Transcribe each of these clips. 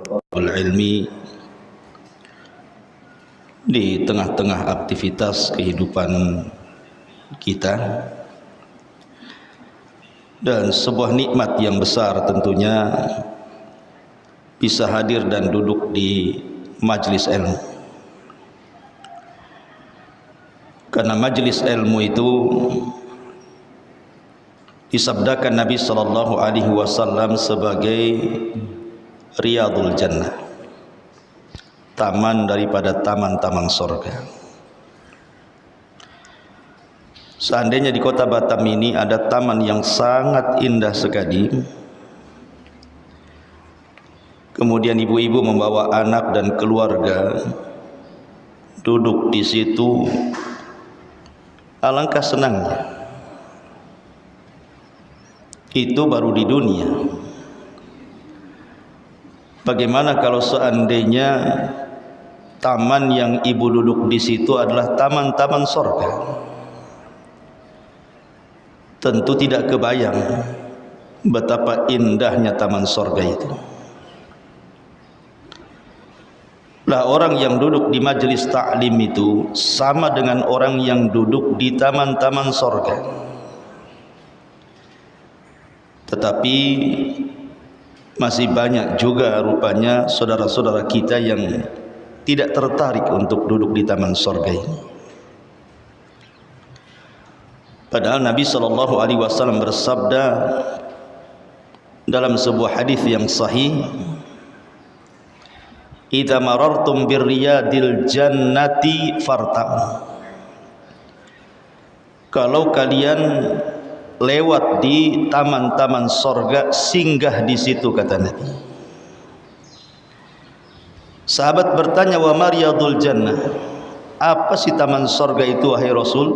thalabul ilmi di tengah-tengah aktivitas kehidupan kita, dan sebuah nikmat yang besar tentunya bisa hadir dan duduk di majlis ilmu. Karena majlis ilmu itu disabdakan Nabi sallallahu alaihi wasallam sebagai riyadul jannah, taman daripada taman-taman surga. Seandainya di kota Batam ini ada taman yang sangat indah sekali, kemudian ibu-ibu membawa anak dan keluarga duduk di situ, alangkah senangnya. Itu baru di dunia. Bagaimana kalau seandainya taman yang ibu duduk di situ adalah taman-taman surga? Tentu tidak kebayang betapa indahnya taman surga itu. Lah, orang yang duduk di majelis ta'lim itu sama dengan orang yang duduk di taman-taman surga. Tetapi masih banyak juga rupanya saudara-saudara kita yang tidak tertarik untuk duduk di taman surga ini. Padahal Nabi SAW bersabda dalam sebuah hadis yang sahih, "Idza marartum birriyadil jannati farta'u." Kalau kalian lewat di taman-taman sorga, singgah di situ, kata Nabi. Sahabat bertanya, wa mariyadul jannah, apa sih taman sorga itu wahai Rasul?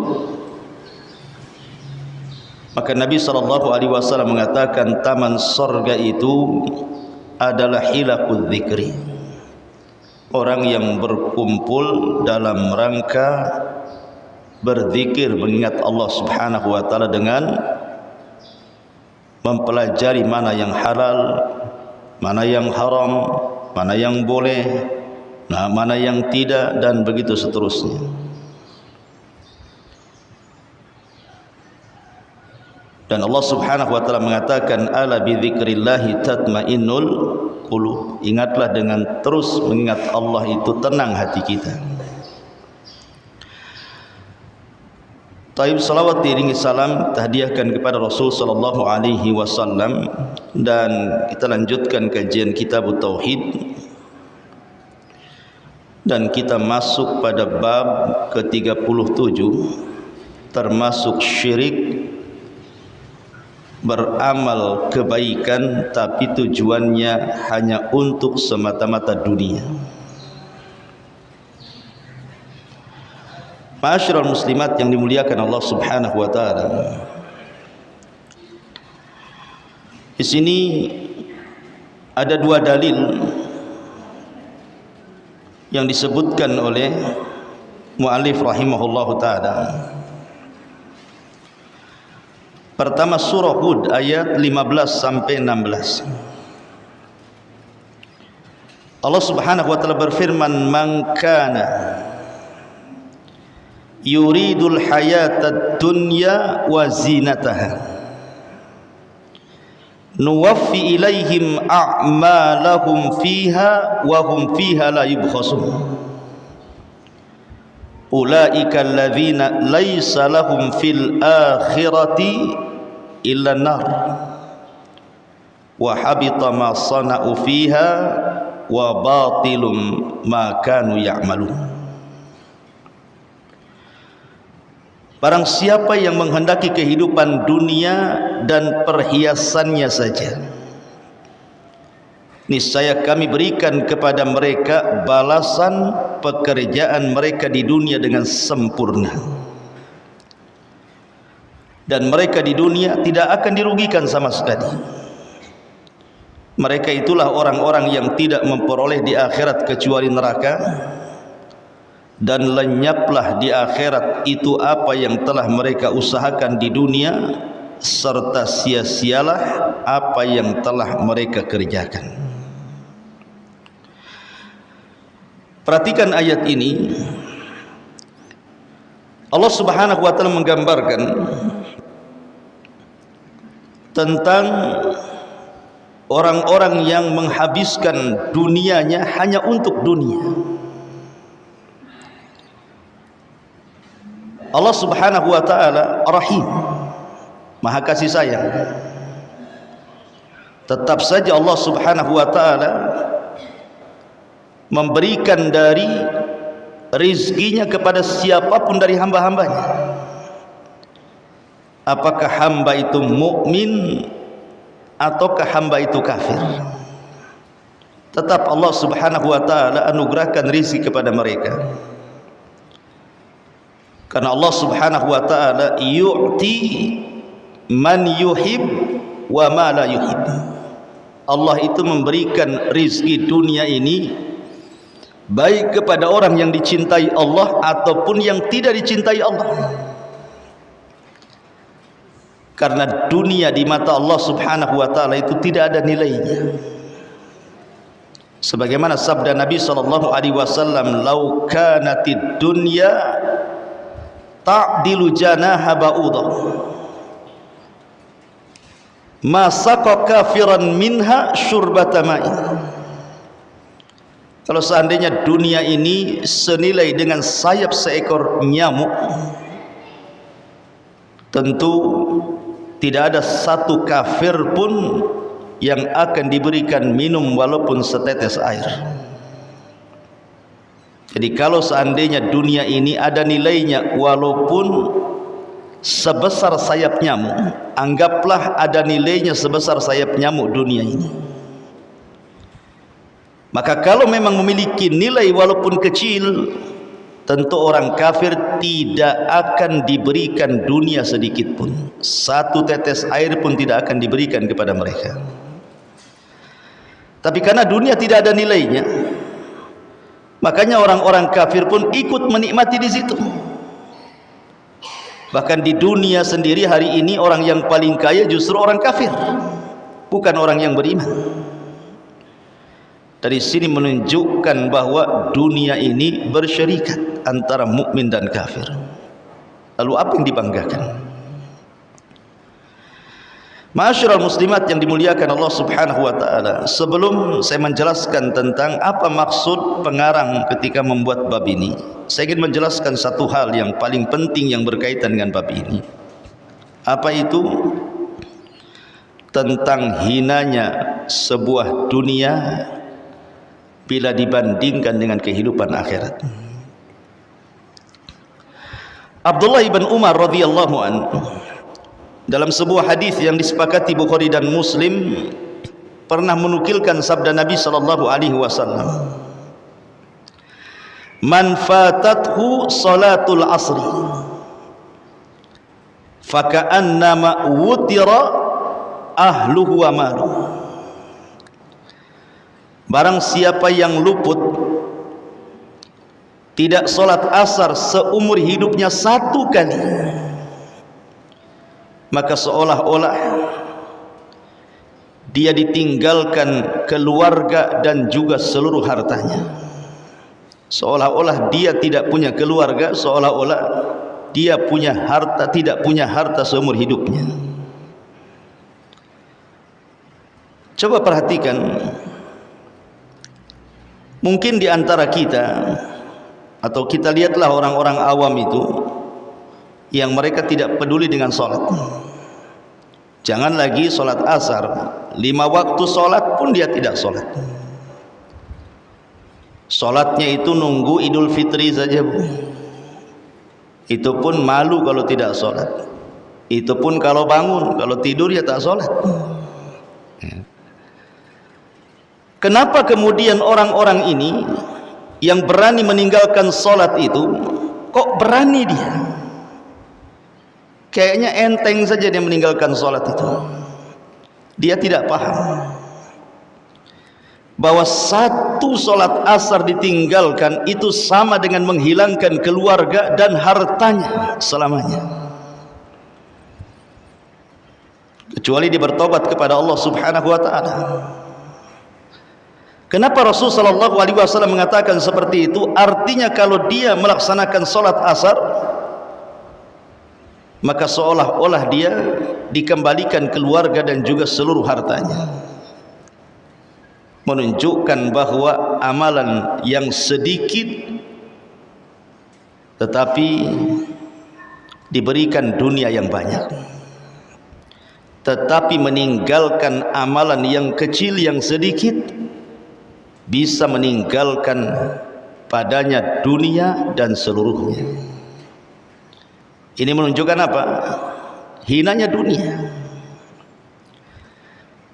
Maka Nabi SAW mengatakan, taman sorga itu adalah hilaqul dzikri, orang yang berkumpul dalam rangka berzikir, mengingat Allah Subhanahu wa taala dengan mempelajari mana yang halal, mana yang haram, mana yang boleh, mana yang tidak, dan begitu seterusnya. Dan Allah Subhanahu wa taala mengatakan, ala bi dzikrillahi tatmainnul qulub. Ingatlah, dengan terus mengingat Allah itu tenang hati kita. Taib, salawat diiringi salam tahdiahkan kepada Rasul sallallahu alaihi wasallam, dan kita lanjutkan kajian kitab Tauhid, dan kita masuk pada bab ke-37, termasuk syirik, beramal kebaikan tapi tujuannya hanya untuk semata-mata dunia. Ma'asyiral muslimat yang dimuliakan Allah Subhanahu wa taala. Di sini ada dua dalil yang disebutkan oleh muallif rahimahullahu taala. Pertama, surah Hud ayat 15 sampai 16. Allah Subhanahu wa taala berfirman, "Man kana yuridul hayatad dunya wa zinataha nuwaffi ilaihim a'malahum fiha wa hum fiha la yubkhasun ulaika alladzina laysa lahum fil akhirati illa nar wa habita ma sana'u fiha wa batilum ma kanu ya'malun." Barang siapa yang menghendaki kehidupan dunia dan perhiasannya saja, niscaya kami berikan kepada mereka balasan pekerjaan mereka di dunia dengan sempurna, dan mereka di dunia tidak akan dirugikan sama sekali. Mereka itulah orang-orang yang tidak memperoleh di akhirat kecuali neraka, dan lenyaplah di akhirat itu apa yang telah mereka usahakan di dunia, serta sia-sialah apa yang telah mereka kerjakan. Perhatikan ayat ini. Allah Subhanahu wa taala menggambarkan tentang orang-orang yang menghabiskan dunianya hanya untuk dunia. Allah Subhanahu wa taala Rahim, Maha kasih sayang. Tetap saja Allah Subhanahu wa taala memberikan dari rizkinya kepada siapapun dari hamba-hambanya. Apakah hamba itu mukmin ataukah hamba itu kafir, tetap Allah Subhanahu wa taala anugerahkan rizki kepada mereka. Karena Allah Subhanahu wa taala yu'ti man yuhib wa ma la yuhib. Allah itu memberikan rizki dunia ini baik kepada orang yang dicintai Allah ataupun yang tidak dicintai Allah. Karena dunia di mata Allah Subhanahu wa taala itu tidak ada nilainya. Sebagaimana sabda Nabi sallallahu alaihi wasallam, "Lau kanatid dunya ta'dilu janaha ba'udah, ma saqa kafiran minha syurbata ma'in." Kalau seandainya dunia ini senilai dengan sayap seekor nyamuk, tentu tidak ada satu kafir pun yang akan diberikan minum walaupun setetes air. Jadi kalau seandainya dunia ini ada nilainya walaupun sebesar sayap nyamuk, anggaplah ada nilainya sebesar sayap nyamuk dunia ini. Maka kalau memang memiliki nilai walaupun kecil, tentu orang kafir tidak akan diberikan dunia sedikit pun. Satu tetes air pun tidak akan diberikan kepada mereka. Tapi karena dunia tidak ada nilainya, makanya orang-orang kafir pun ikut menikmati di situ. Bahkan di dunia sendiri hari ini orang yang paling kaya justru orang kafir, bukan orang yang beriman. Dari sini menunjukkan bahwa dunia ini bersyarikat antara mukmin dan kafir. Lalu apa yang dibanggakan? Ma'asyiral muslimat yang dimuliakan Allah Subhanahu wa taala, sebelum saya menjelaskan tentang apa maksud pengarang ketika membuat bab ini, saya ingin menjelaskan satu hal yang paling penting yang berkaitan dengan bab ini. Apa itu? Tentang hinanya sebuah dunia bila dibandingkan dengan kehidupan akhirat. Abdullah ibn Umar radhiyallahu anhu dalam sebuah hadis yang disepakati Bukhari dan Muslim pernah menukilkan sabda Nabi sallallahu alaihi wasallam, "Man fatathu salatul asri faka'annama wutira ahluhu wa maluhu." Barang siapa yang luput tidak solat asar seumur hidupnya satu kali, maka seolah-olah dia ditinggalkan keluarga dan juga seluruh hartanya. Seolah-olah dia tidak punya keluarga, seolah-olah dia punya harta, tidak punya harta seumur hidupnya. Coba perhatikan, mungkin di antara kita, atau kita lihatlah orang-orang awam itu yang mereka tidak peduli dengan sholat. Jangan lagi sholat asar, 5 waktu sholat pun dia tidak sholat. Sholatnya itu nunggu Idul Fitri saja, Bu. Itu pun malu kalau tidak sholat. Itu pun kalau bangun, kalau tidur ya tak sholat. Kenapa kemudian orang-orang ini yang berani meninggalkan sholat itu, kok berani dia? Kayaknya enteng saja dia meninggalkan sholat itu. Dia tidak paham bahwa satu sholat asar ditinggalkan itu sama dengan menghilangkan keluarga dan hartanya selamanya, kecuali dia bertobat kepada Allah Subhanahu wa ta'ala. Kenapa Rasul sallallahu alaihi wasallam mengatakan seperti itu? Artinya kalau dia melaksanakan salat asar, maka seolah-olah dia dikembalikan keluarga dan juga seluruh hartanya. Menunjukkan bahwa amalan yang sedikit tetapi diberikan dunia yang banyak, tetapi meninggalkan amalan yang kecil yang sedikit bisa meninggalkan padanya dunia dan seluruhnya. Ini menunjukkan apa? Hinanya dunia.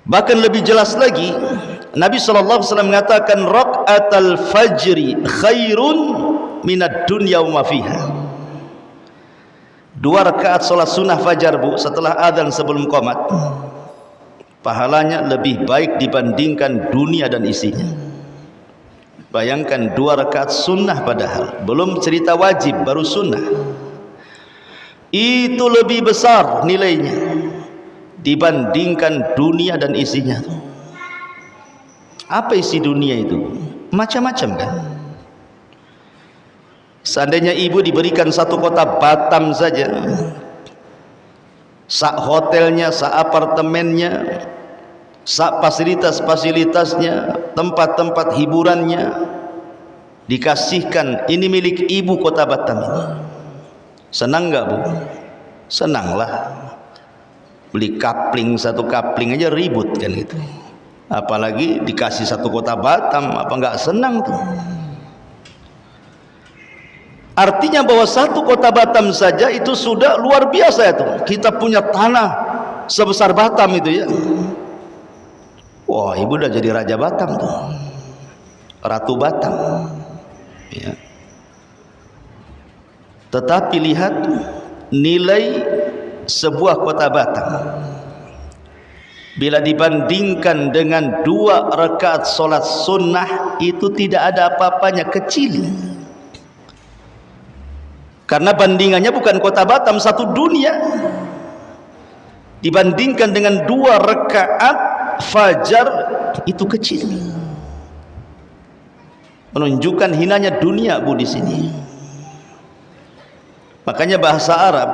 Bahkan lebih jelas lagi, Nabi SAW mengatakan raq'atal fajri khairun minad dunya wa ma fiha. 2 rakaat salat sunnah fajar, Bu, setelah adzan sebelum qomat, pahalanya lebih baik dibandingkan dunia dan isinya. Bayangkan 2 rakaat sunnah, padahal belum cerita wajib, baru sunnah. Itu lebih besar nilainya dibandingkan dunia dan isinya. Apa isi dunia itu? Macam-macam kan. Seandainya ibu diberikan satu kota Batam saja, sak hotelnya, sak apartemennya, sak fasilitas-fasilitasnya, tempat-tempat hiburannya, dikasihkan, ini milik ibu kota Batam ini, senang enggak, Bu? Senanglah. Beli kapling, satu kapling aja ribut kan gitu, apalagi dikasih satu kota Batam, apa enggak senang tuh? Artinya bahwa satu kota Batam saja itu sudah luar biasa itu. Kita punya tanah sebesar Batam itu ya. Wah, ibu udah jadi raja Batam tuh, ratu Batam ya. Tetapi lihat nilai sebuah kota Batam bila dibandingkan dengan 2 rakaat solat sunnah, itu tidak ada apa-apanya, kecil. Karena bandingannya bukan kota Batam, satu dunia. Dibandingkan dengan 2 rakaat fajar, itu kecil. Menunjukkan hinanya dunia, Bu, di sini. Makanya bahasa Arab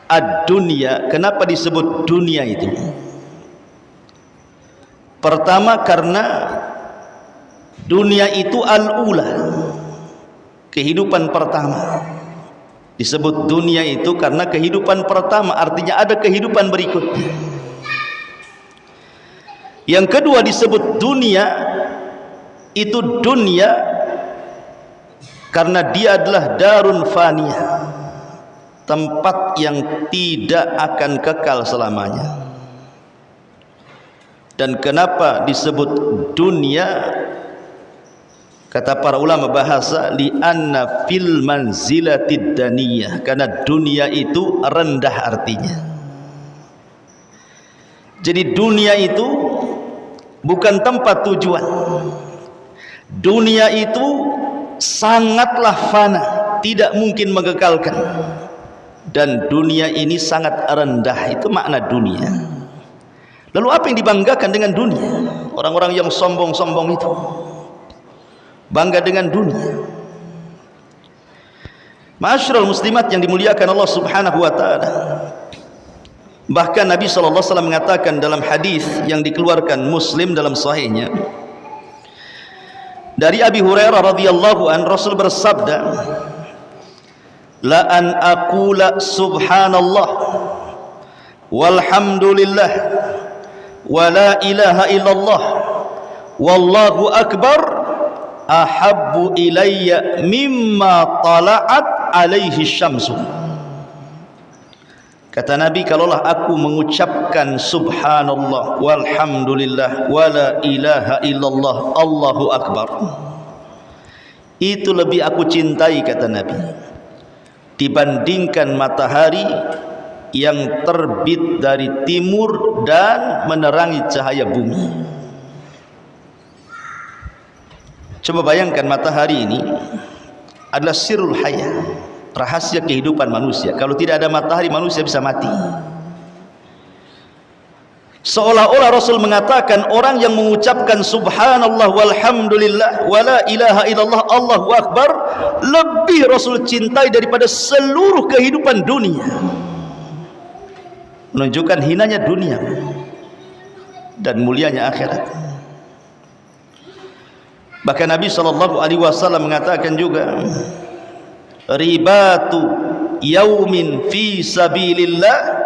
ad-dunya, kenapa disebut dunia itu? Pertama karena dunia itu al-ula, kehidupan pertama. Disebut dunia itu karena kehidupan pertama, artinya ada kehidupan berikutnya. Yang kedua disebut dunia, itu dunia karena dia adalah darun faniyah, tempat yang tidak akan kekal selamanya. Dan kenapa disebut dunia? Kata para ulama bahasa, li'anna fil manzilatid daniyah, karena dunia itu rendah artinya. Jadi dunia itu bukan tempat tujuan. Dunia itu sangatlah fana, tidak mungkin mengekalkan. Dan dunia ini sangat rendah, itu makna dunia. Lalu apa yang dibanggakan dengan dunia? Orang-orang yang sombong-sombong itu bangga dengan dunia. Ma'asyiral muslimat yang dimuliakan Allah Subhanahu wa taala. Bahkan Nabi sallallahu alaihi wasallam mengatakan dalam hadis yang dikeluarkan Muslim dalam sahihnya, dari Abi Hurairah radhiyallahu an, Rasul bersabda, la an aqula subhanallah walhamdulillah wa la ilaha illallah wallahu akbar ahabbu ilayya mimma tala'at alaihi syamsu. Kata Nabi, kalaulah aku mengucapkan subhanallah walhamdulillah wa la ilaha illallah Allahu akbar, itu lebih aku cintai, kata Nabi, dibandingkan matahari yang terbit dari timur dan menerangi cahaya bumi. Coba bayangkan, matahari ini adalah sirrul hayah, rahasia kehidupan manusia. Kalau tidak ada matahari, manusia bisa mati. Seolah-olah Rasul mengatakan orang yang mengucapkan subhanallah walhamdulillah wala ilaha illallah Allahu akbar lebih Rasul cintai daripada seluruh kehidupan dunia. Menunjukkan hinanya dunia dan mulianya akhirat. Bahkan Nabi SAW mengatakan juga, ribatu yaumin fi sabilillah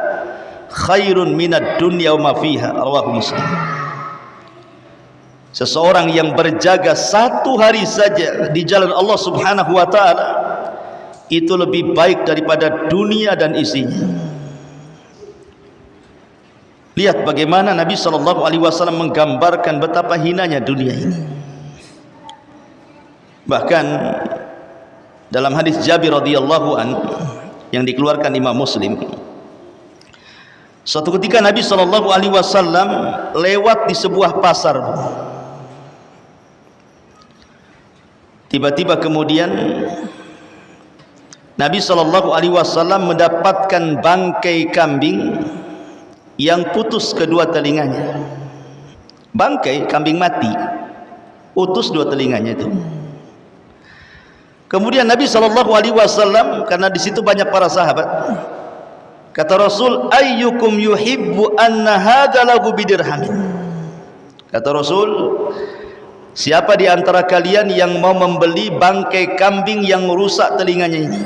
khairun minad dunya wa ma fiha, rawahu Muslim. Seseorang yang berjaga satu hari saja di jalan Allah Subhanahu wa taala itu lebih baik daripada dunia dan isinya. Lihat bagaimana Nabi SAW menggambarkan betapa hinanya dunia ini. Bahkan dalam hadis Jabir radhiyallahu an yang dikeluarkan Imam Muslim, suatu ketika Nabi SAW lewat di sebuah pasar. Tiba-tiba kemudian Nabi SAW mendapatkan bangkai kambing yang putus kedua telinganya. Bangkai kambing mati, putus dua telinganya itu. Kemudian Nabi SAW, karena di situ banyak para sahabat, kata Rasul, ayyukum yuhibbu anna hadza lahu bidirhamin. Kata Rasul, siapa di antara kalian yang mau membeli bangkai kambing yang rusak telinganya ini?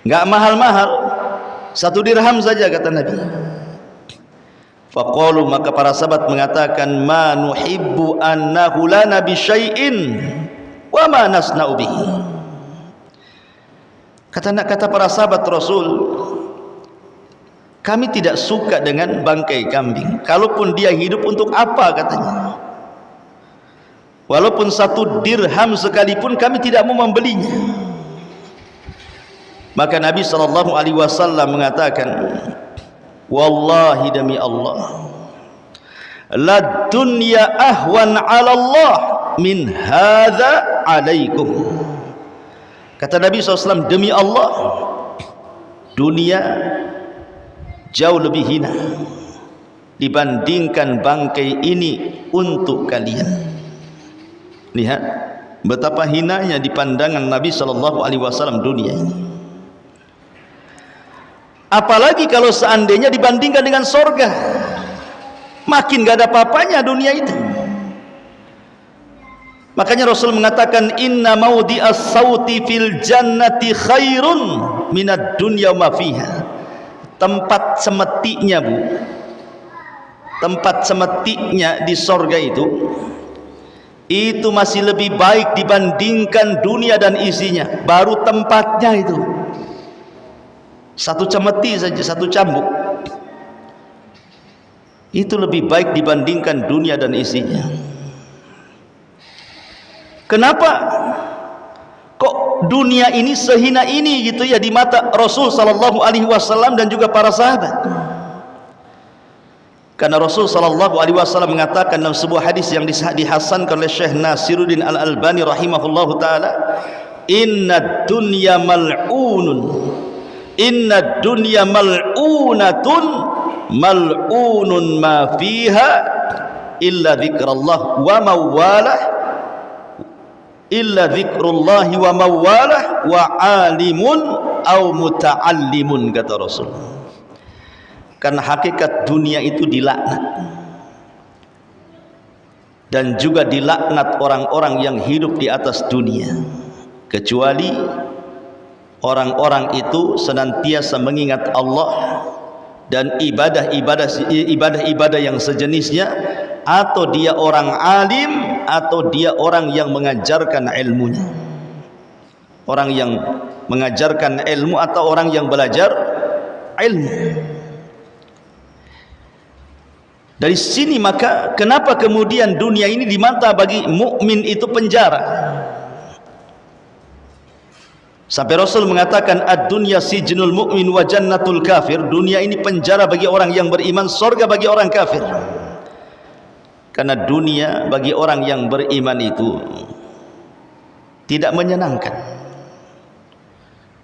Enggak mahal-mahal, 1 dirham saja, kata Nabi. Faqalu, maka para sahabat mengatakan, ma nuhibbu annahu lana bi syai'in wa ma nasna'u bihi. Kata para sahabat Rasul, kami tidak suka dengan bangkai kambing. Kalaupun dia hidup, untuk apa, katanya. Walaupun 1 dirham sekalipun kami tidak mau membelinya. Maka Nabi SAW mengatakan, wallahi demi Allah, la dunya ahwan 'ala Allah min hadza 'alaikum. Kata Nabi SAW, demi Allah, dunia jauh lebih hina dibandingkan bangkai ini untuk kalian. Lihat betapa hinanya di pandangan Nabi SAW dunia ini. Apalagi kalau seandainya dibandingkan dengan sorga, makin gak ada apa-apanya dunia itu. Makanya Rasul mengatakan, inna maudhi'as sauti fil jannati khairun minad dunya ma fiha. Tempat semetiknya, Bu, tempat semetiknya di sorga itu masih lebih baik dibandingkan dunia dan isinya. Baru tempatnya itu, 1 cemeti saja, 1 cambuk, itu lebih baik dibandingkan dunia dan isinya. Kenapa kok dunia ini sehina ini gitu ya di mata Rasul SAW dan juga para sahabat? Karena Rasul SAW mengatakan dalam sebuah hadis yang dihasankan oleh Syekh Nasiruddin Al-Albani rahimahullahu taala, inna dunya mal'unun, inna dunya mal'unatun, mal'unun ma fiha illa dzikrullah wa mawalah, illa dzikrullahi wa mawalah wa alimun au muta'allimun, kata Rasul. Karena hakikat dunia itu dilaknat, dan juga dilaknat orang-orang yang hidup di atas dunia, kecuali orang-orang itu senantiasa mengingat Allah dan ibadah-ibadah yang sejenisnya, atau dia orang alim, atau dia orang yang mengajarkan ilmunya, orang yang mengajarkan ilmu atau orang yang belajar ilmu. Dari sini maka kenapa kemudian dunia ini di mata bagi mukmin itu penjara? Sampai Rasul mengatakan, ad-dunya sijnul mu'min wa jannatul kafir. Dunia ini penjara bagi orang yang beriman, surga bagi orang kafir. Karena dunia bagi orang yang beriman itu tidak menyenangkan.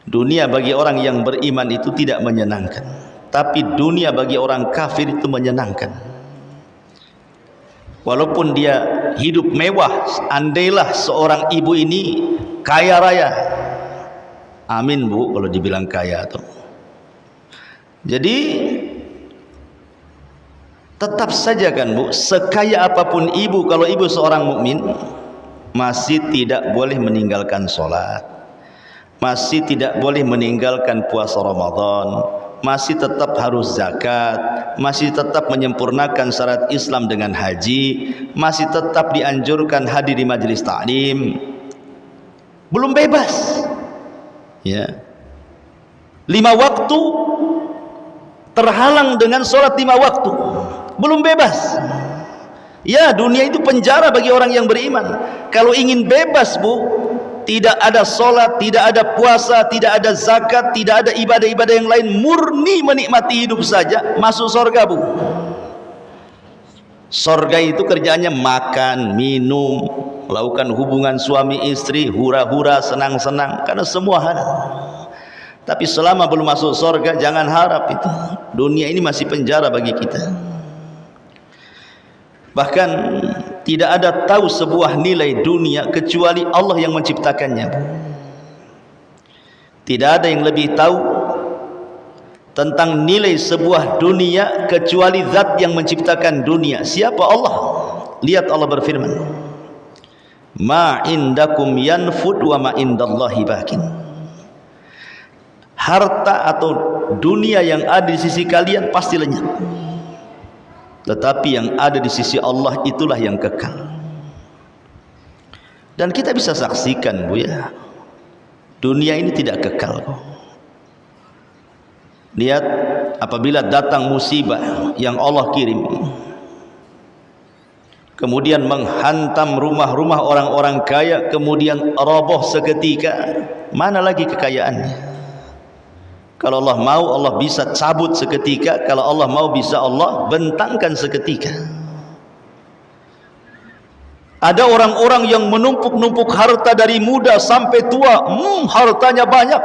Dunia bagi orang yang beriman itu tidak menyenangkan. Tapi dunia bagi orang kafir itu menyenangkan. Walaupun dia hidup mewah, andailah seorang ibu ini kaya raya. Amin Bu kalau dibilang kaya tuh. Jadi tetap saja kan Bu, sekaya apapun ibu, kalau ibu seorang mukmin masih tidak boleh meninggalkan sholat, masih tidak boleh meninggalkan puasa Ramadan, masih tetap harus zakat, masih tetap menyempurnakan syarat Islam dengan haji, masih tetap dianjurkan hadir di majelis ta'lim. Belum bebas ya. 5 waktu terhalang dengan sholat 5 waktu, belum bebas ya. Dunia itu penjara bagi orang yang beriman. Kalau ingin bebas Bu, tidak ada sholat, tidak ada puasa, tidak ada zakat, tidak ada ibadah-ibadah yang lain, murni menikmati hidup saja, masuk surga Bu. Surga itu kerjaannya makan, minum, melakukan hubungan suami istri, hura-hura, senang-senang, karena semua halal. Tapi selama belum masuk surga, jangan harap itu. Dunia ini masih penjara bagi kita. Bahkan tidak ada tahu sebuah nilai dunia kecuali Allah yang menciptakannya. Tidak ada yang lebih tahu tentang nilai sebuah dunia kecuali zat yang menciptakan dunia. Siapa? Allah. Lihat Allah berfirman, ma indakum yanfud wa ma indallahi bakin. Harta atau dunia yang ada di sisi kalian pasti lenyap, tetapi yang ada di sisi Allah itulah yang kekal. Dan kita bisa saksikan Bu ya, dunia ini tidak kekal. Lihat apabila datang musibah yang Allah kirim, kemudian menghantam rumah-rumah orang-orang kaya, kemudian roboh seketika, mana lagi kekayaannya? Kalau Allah mau, Allah bisa cabut seketika. Kalau Allah mau, bisa Allah bentangkan seketika. Ada orang-orang yang menumpuk-numpuk harta dari muda sampai tua. Hartanya banyak,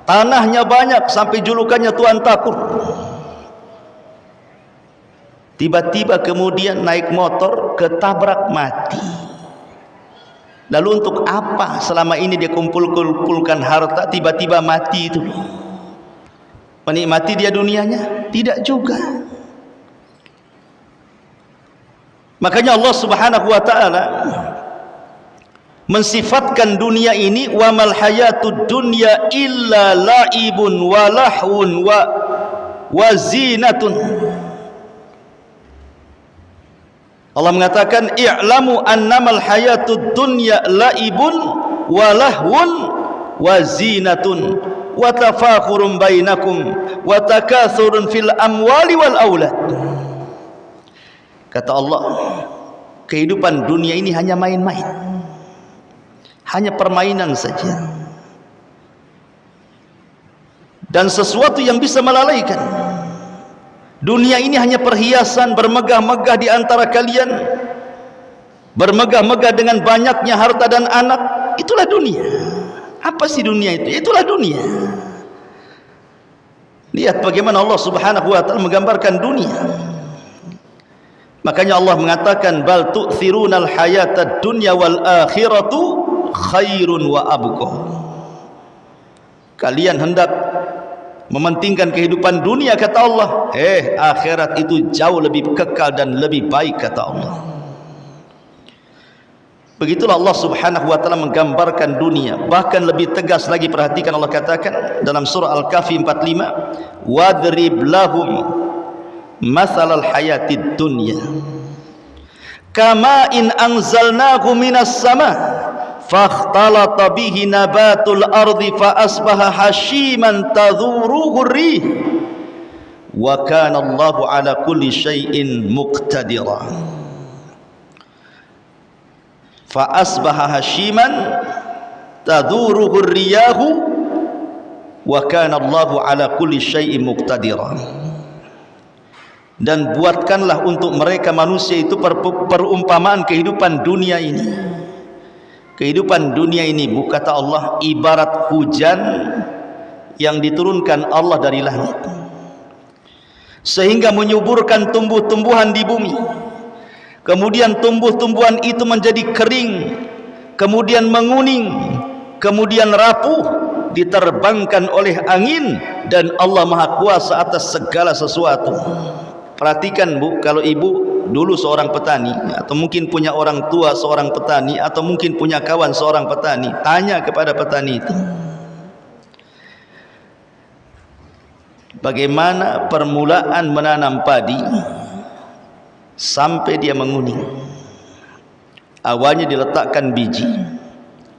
tanahnya banyak, sampai julukannya Tuan Takur. Tiba-tiba kemudian naik motor, ketabrak, mati. Lalu untuk apa selama ini dia kumpulkan harta, tiba-tiba mati itu? Menikmati dia dunianya? Tidak juga. Makanya Allah Subhanahu wa taala mensifatkan dunia ini, wa mal hayatud dunya illa laibun wa lahwun wa zinatun. Allah mengatakan, i'lamu annamal hayatud dunya laibun wa lahwun wa zinatun wa tafakhurun bainakum wa takathurun fil amwali wal aulad. Kata Allah, kehidupan dunia ini hanya main-main, hanya permainan saja, dan sesuatu yang bisa melalaikan. Dunia ini hanya perhiasan, bermegah-megah di antara kalian, bermegah-megah dengan banyaknya harta dan anak. Itulah dunia. Apa sih dunia itu? Itulah dunia. Lihat bagaimana Allah Subhanahu wa taala menggambarkan dunia. Makanya Allah mengatakan, bal tu'thirunal hayatad dunya wal akhiratu khairun wa abqa. Kalian hendak mementingkan kehidupan dunia, kata Allah. Akhirat itu jauh lebih kekal dan lebih baik, kata Allah. Begitulah Allah Subhanahu wa taala menggambarkan dunia. Bahkan lebih tegas lagi, perhatikan Allah katakan dalam surah Al-Kahfi 45, wadrib lahum mathalal hayatid dunya kama in anzalnahu minas sama fakhtalata bihi nabatul ardi fa asbaha hashiman tadhuruhu rih wa kana Allahu ala kulli syai'in muqtadira. Fa asbaha hashiman tadhuruhu riyahu wa kana Allahu ala kulli syai'in muqtadira. Dan buatkanlah untuk mereka manusia itu perumpamaan kehidupan dunia ini. Kehidupan dunia ini, kata Allah, ibarat hujan yang diturunkan Allah dari langit. sehingga menyuburkan tumbuh-tumbuhan di bumi. Kemudian tumbuh-tumbuhan itu menjadi kering, kemudian menguning, kemudian rapuh, diterbangkan oleh angin, dan Allah Maha Kuasa atas segala sesuatu. Perhatikan Bu, kalau ibu dulu seorang petani, atau mungkin punya orang tua seorang petani, atau mungkin punya kawan seorang petani, tanya kepada petani itu, bagaimana permulaan menanam padi sampai dia menguning. Awalnya diletakkan biji,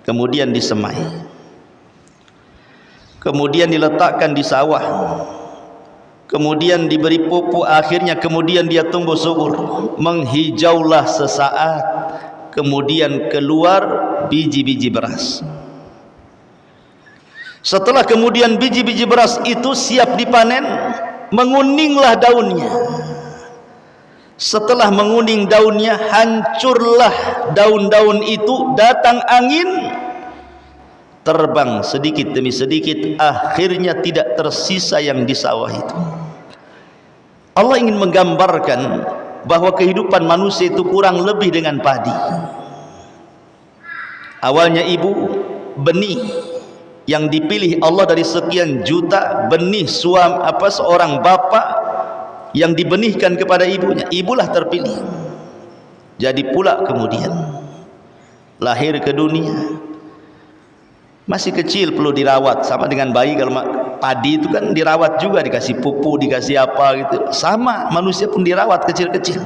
kemudian disemai, kemudian diletakkan di sawah, kemudian diberi pupuk, akhirnya kemudian dia tumbuh subur, menghijaulah sesaat, kemudian keluar biji-biji beras. Setelah kemudian biji-biji beras itu siap dipanen, menguninglah daunnya. Setelah menguning daunnya, hancurlah daun-daun itu, datang angin, terbang sedikit demi sedikit, akhirnya tidak tersisa yang di sawah itu. Allah ingin menggambarkan bahwa kehidupan manusia itu kurang lebih dengan padi. Awalnya ibu, benih yang dipilih Allah dari sekian juta benih seorang bapak yang dibenihkan kepada ibunya, ibulah terpilih. Jadi pula kemudian lahir ke dunia, masih kecil perlu dirawat, sama dengan bayi. Kalau padi itu kan dirawat juga, dikasih pupuk, dikasih apa gitu. Sama manusia pun dirawat kecil-kecil,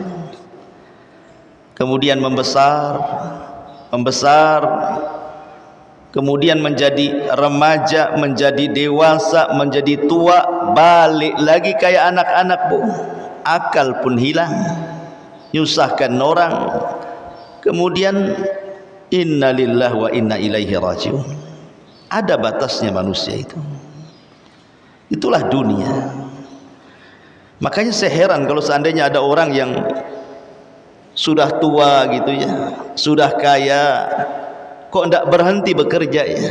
kemudian membesar, kemudian menjadi remaja, menjadi dewasa, menjadi tua, balik lagi kayak anak-anak Bu, akal pun hilang, nyusahkan orang, kemudian inna lillahi wa inna ilaihi rajiun. Ada batasnya manusia itu. Itulah dunia. Makanya saya heran kalau seandainya ada orang yang sudah tua gitu ya, sudah kaya, kok tidak berhenti bekerja ya.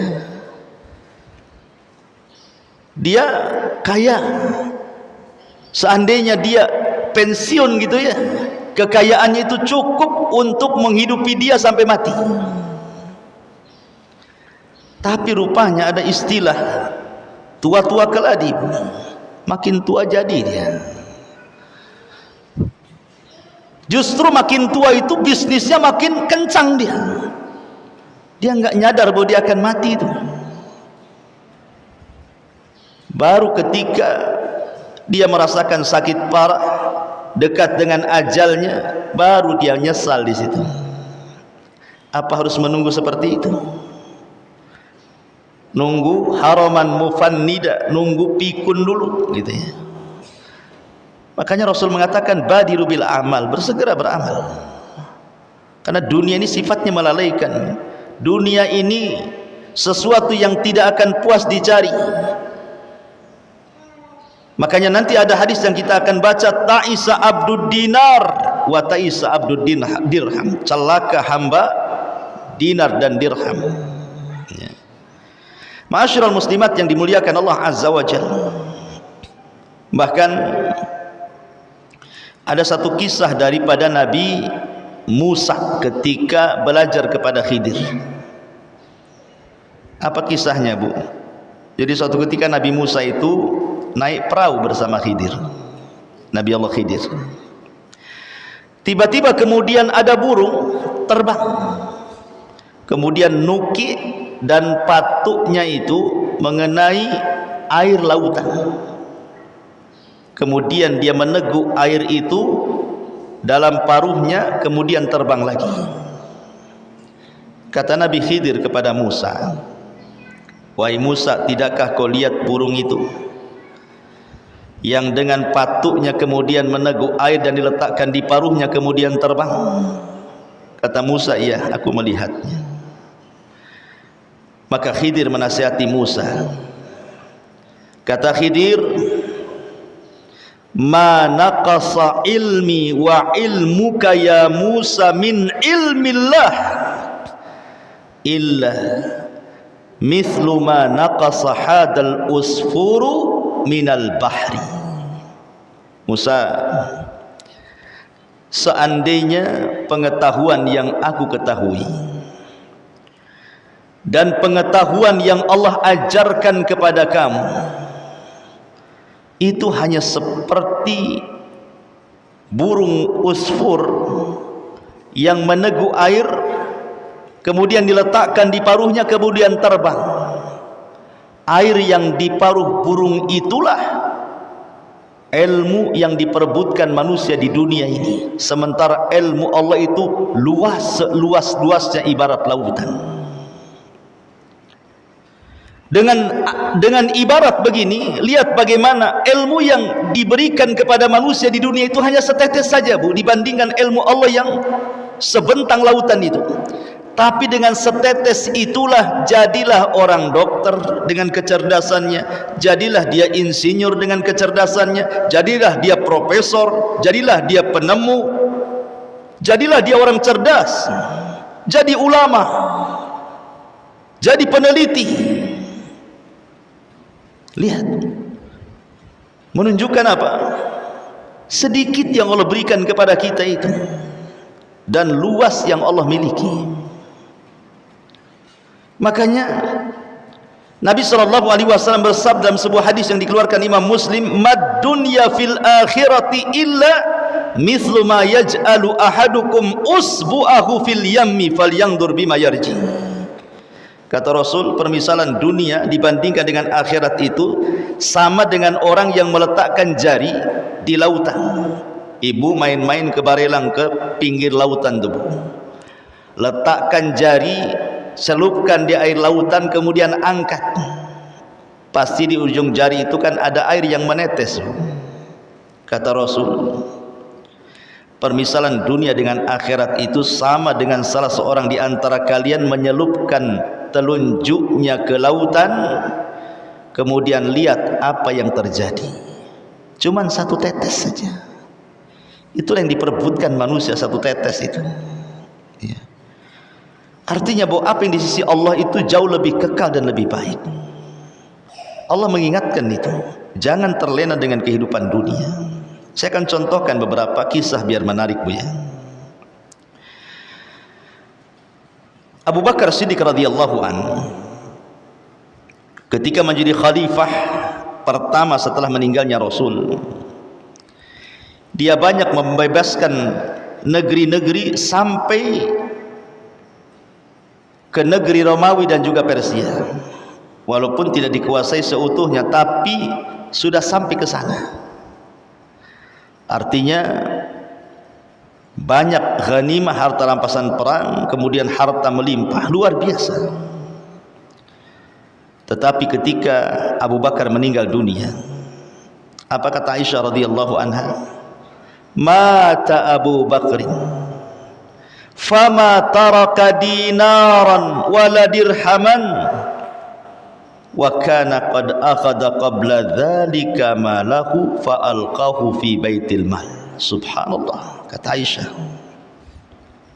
Dia kaya, seandainya dia pensiun gitu ya, kekayaannya itu cukup untuk menghidupi dia sampai mati. Tapi rupanya ada istilah tua-tua keladi, makin tua jadi dia. Justru makin tua itu bisnisnya makin kencang dia. Dia enggak nyadar bahwa dia akan mati itu. Baru ketika dia merasakan sakit parah, dekat dengan ajalnya, baru dia nyesal di situ. Apa harus menunggu seperti itu? Nunggu haraman mufannida, nunggu pikun dulu gitu ya. Makanya Rasul mengatakan badiru bil amal, bersegera beramal. Karena dunia ini sifatnya melalaikan. Dunia ini sesuatu yang tidak akan puas dicari. Makanya nanti ada hadis yang kita akan baca, ta'isa abdud dinar wa ta'isa abdud dirham. Celaka hamba dinar dan dirham. Ya. Ma'asyiral muslimat yang dimuliakan Allah Azza wa Jalla. Bahkan ada satu kisah daripada Nabi Musa ketika belajar kepada Khidir. Apa kisahnya Bu? Jadi suatu ketika Nabi Musa itu naik perahu bersama Khidir, Nabi Allah Khidir. Tiba-tiba kemudian ada burung terbang, kemudian nuki dan patuknya itu mengenai air lautan. Kemudian dia meneguk air itu dalam paruhnya, kemudian terbang lagi. Kata Nabi Khidir kepada Musa, wahai Musa, tidakkah kau lihat burung itu yang dengan patuknya kemudian meneguk air dan diletakkan di paruhnya kemudian terbang? Kata Musa, iya, aku melihatnya. Maka Khidir menasihati Musa. Kata Khidir, ma naqasa ilmi wa ilmuka ya Musa min ilmillah illa mithlu ma naqasa hadal usfuru minal bahri. Musa, seandainya pengetahuan yang aku ketahui dan pengetahuan yang Allah ajarkan kepada kamu itu hanya seperti burung usfur yang meneguk air, kemudian diletakkan di paruhnya, kemudian terbang. Air yang di paruh burung itulah ilmu yang diperebutkan manusia di dunia ini, sementara ilmu Allah itu luas, seluas-luasnya ibarat lautan. Dengan ibarat begini, lihat bagaimana ilmu yang diberikan kepada manusia di dunia itu hanya setetes saja, Bu, dibandingkan ilmu Allah yang sebentang lautan itu. Tapi dengan setetes itulah jadilah orang dokter dengan kecerdasannya, jadilah dia insinyur dengan kecerdasannya, jadilah dia profesor, jadilah dia penemu, jadilah dia orang cerdas, jadi ulama, jadi peneliti. Lihat, menunjukkan apa? Sedikit yang Allah berikan kepada kita itu, dan luas yang Allah miliki. Makanya Nabi SAW bersabda dalam sebuah hadis yang dikeluarkan Imam Muslim, "Mad dunya fil akhirati illa mithlu ma yaj'alu ahadukum usbu'ahu fil yammi falyanzur bima yarji." Kata Rasul, permisalan dunia dibandingkan dengan akhirat itu sama dengan orang yang meletakkan jari di lautan. Ibu main-main ke Barelang, ke pinggir lautan tuh, letakkan jari, selupkan di air lautan, kemudian angkat. Pasti di ujung jari itu kan ada air yang menetes. Kata Rasul, permisalan dunia dengan akhirat itu sama dengan salah seorang di antara kalian menyelupkan telunjuknya ke lautan, kemudian lihat apa yang terjadi. Cuman satu tetes saja. Itulah yang diperebutkan manusia, satu tetes itu. Ya. Artinya bahwa apa yang di sisi Allah itu jauh lebih kekal dan lebih baik. Allah mengingatkan itu, jangan terlena dengan kehidupan dunia. Saya akan contohkan beberapa kisah biar menarik, Bu, ya. Abu Bakar Siddiq radhiyallahu anhu ketika menjadi khalifah pertama setelah meninggalnya Rasul, dia banyak membebaskan negeri-negeri sampai ke negeri Romawi dan juga Persia, walaupun tidak dikuasai seutuhnya, tapi sudah sampai ke sana. Artinya banyak ghanimah, harta rampasan perang, kemudian harta melimpah, luar biasa. Tetapi ketika Abu Bakar meninggal dunia, apa kata Aisyah radhiyallahu anha? Mata Abu Bakrin fama taraka dinaran wala dirhaman wa kana qad akhadha qabla dhalika malahu fa alqahu fi baitil mal. Subhanallah, kata Aisyah,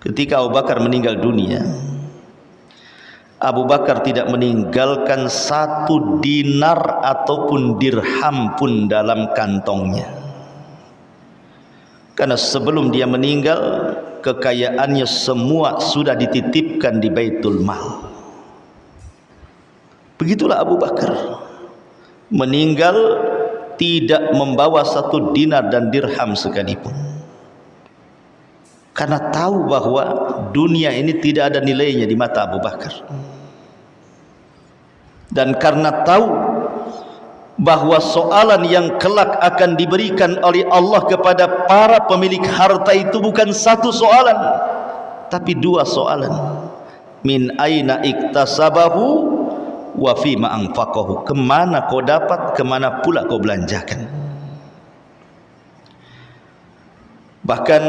ketika Abu Bakar meninggal dunia, Abu Bakar tidak meninggalkan satu dinar ataupun dirham pun dalam kantongnya, karena sebelum dia meninggal kekayaannya semua sudah dititipkan di Baitul Mal. Begitulah Abu Bakar meninggal tidak membawa satu dinar dan dirham sekalipun, karena tahu bahwa dunia ini tidak ada nilainya di mata Abu Bakar, dan karena tahu bahwa soalan yang kelak akan diberikan oleh Allah kepada para pemilik harta itu bukan satu soalan, tapi dua soalan. Min aina iktasabahu wa fima anfaqahu. Kemana kau dapat, kemana pula kau belanjakan. Bahkan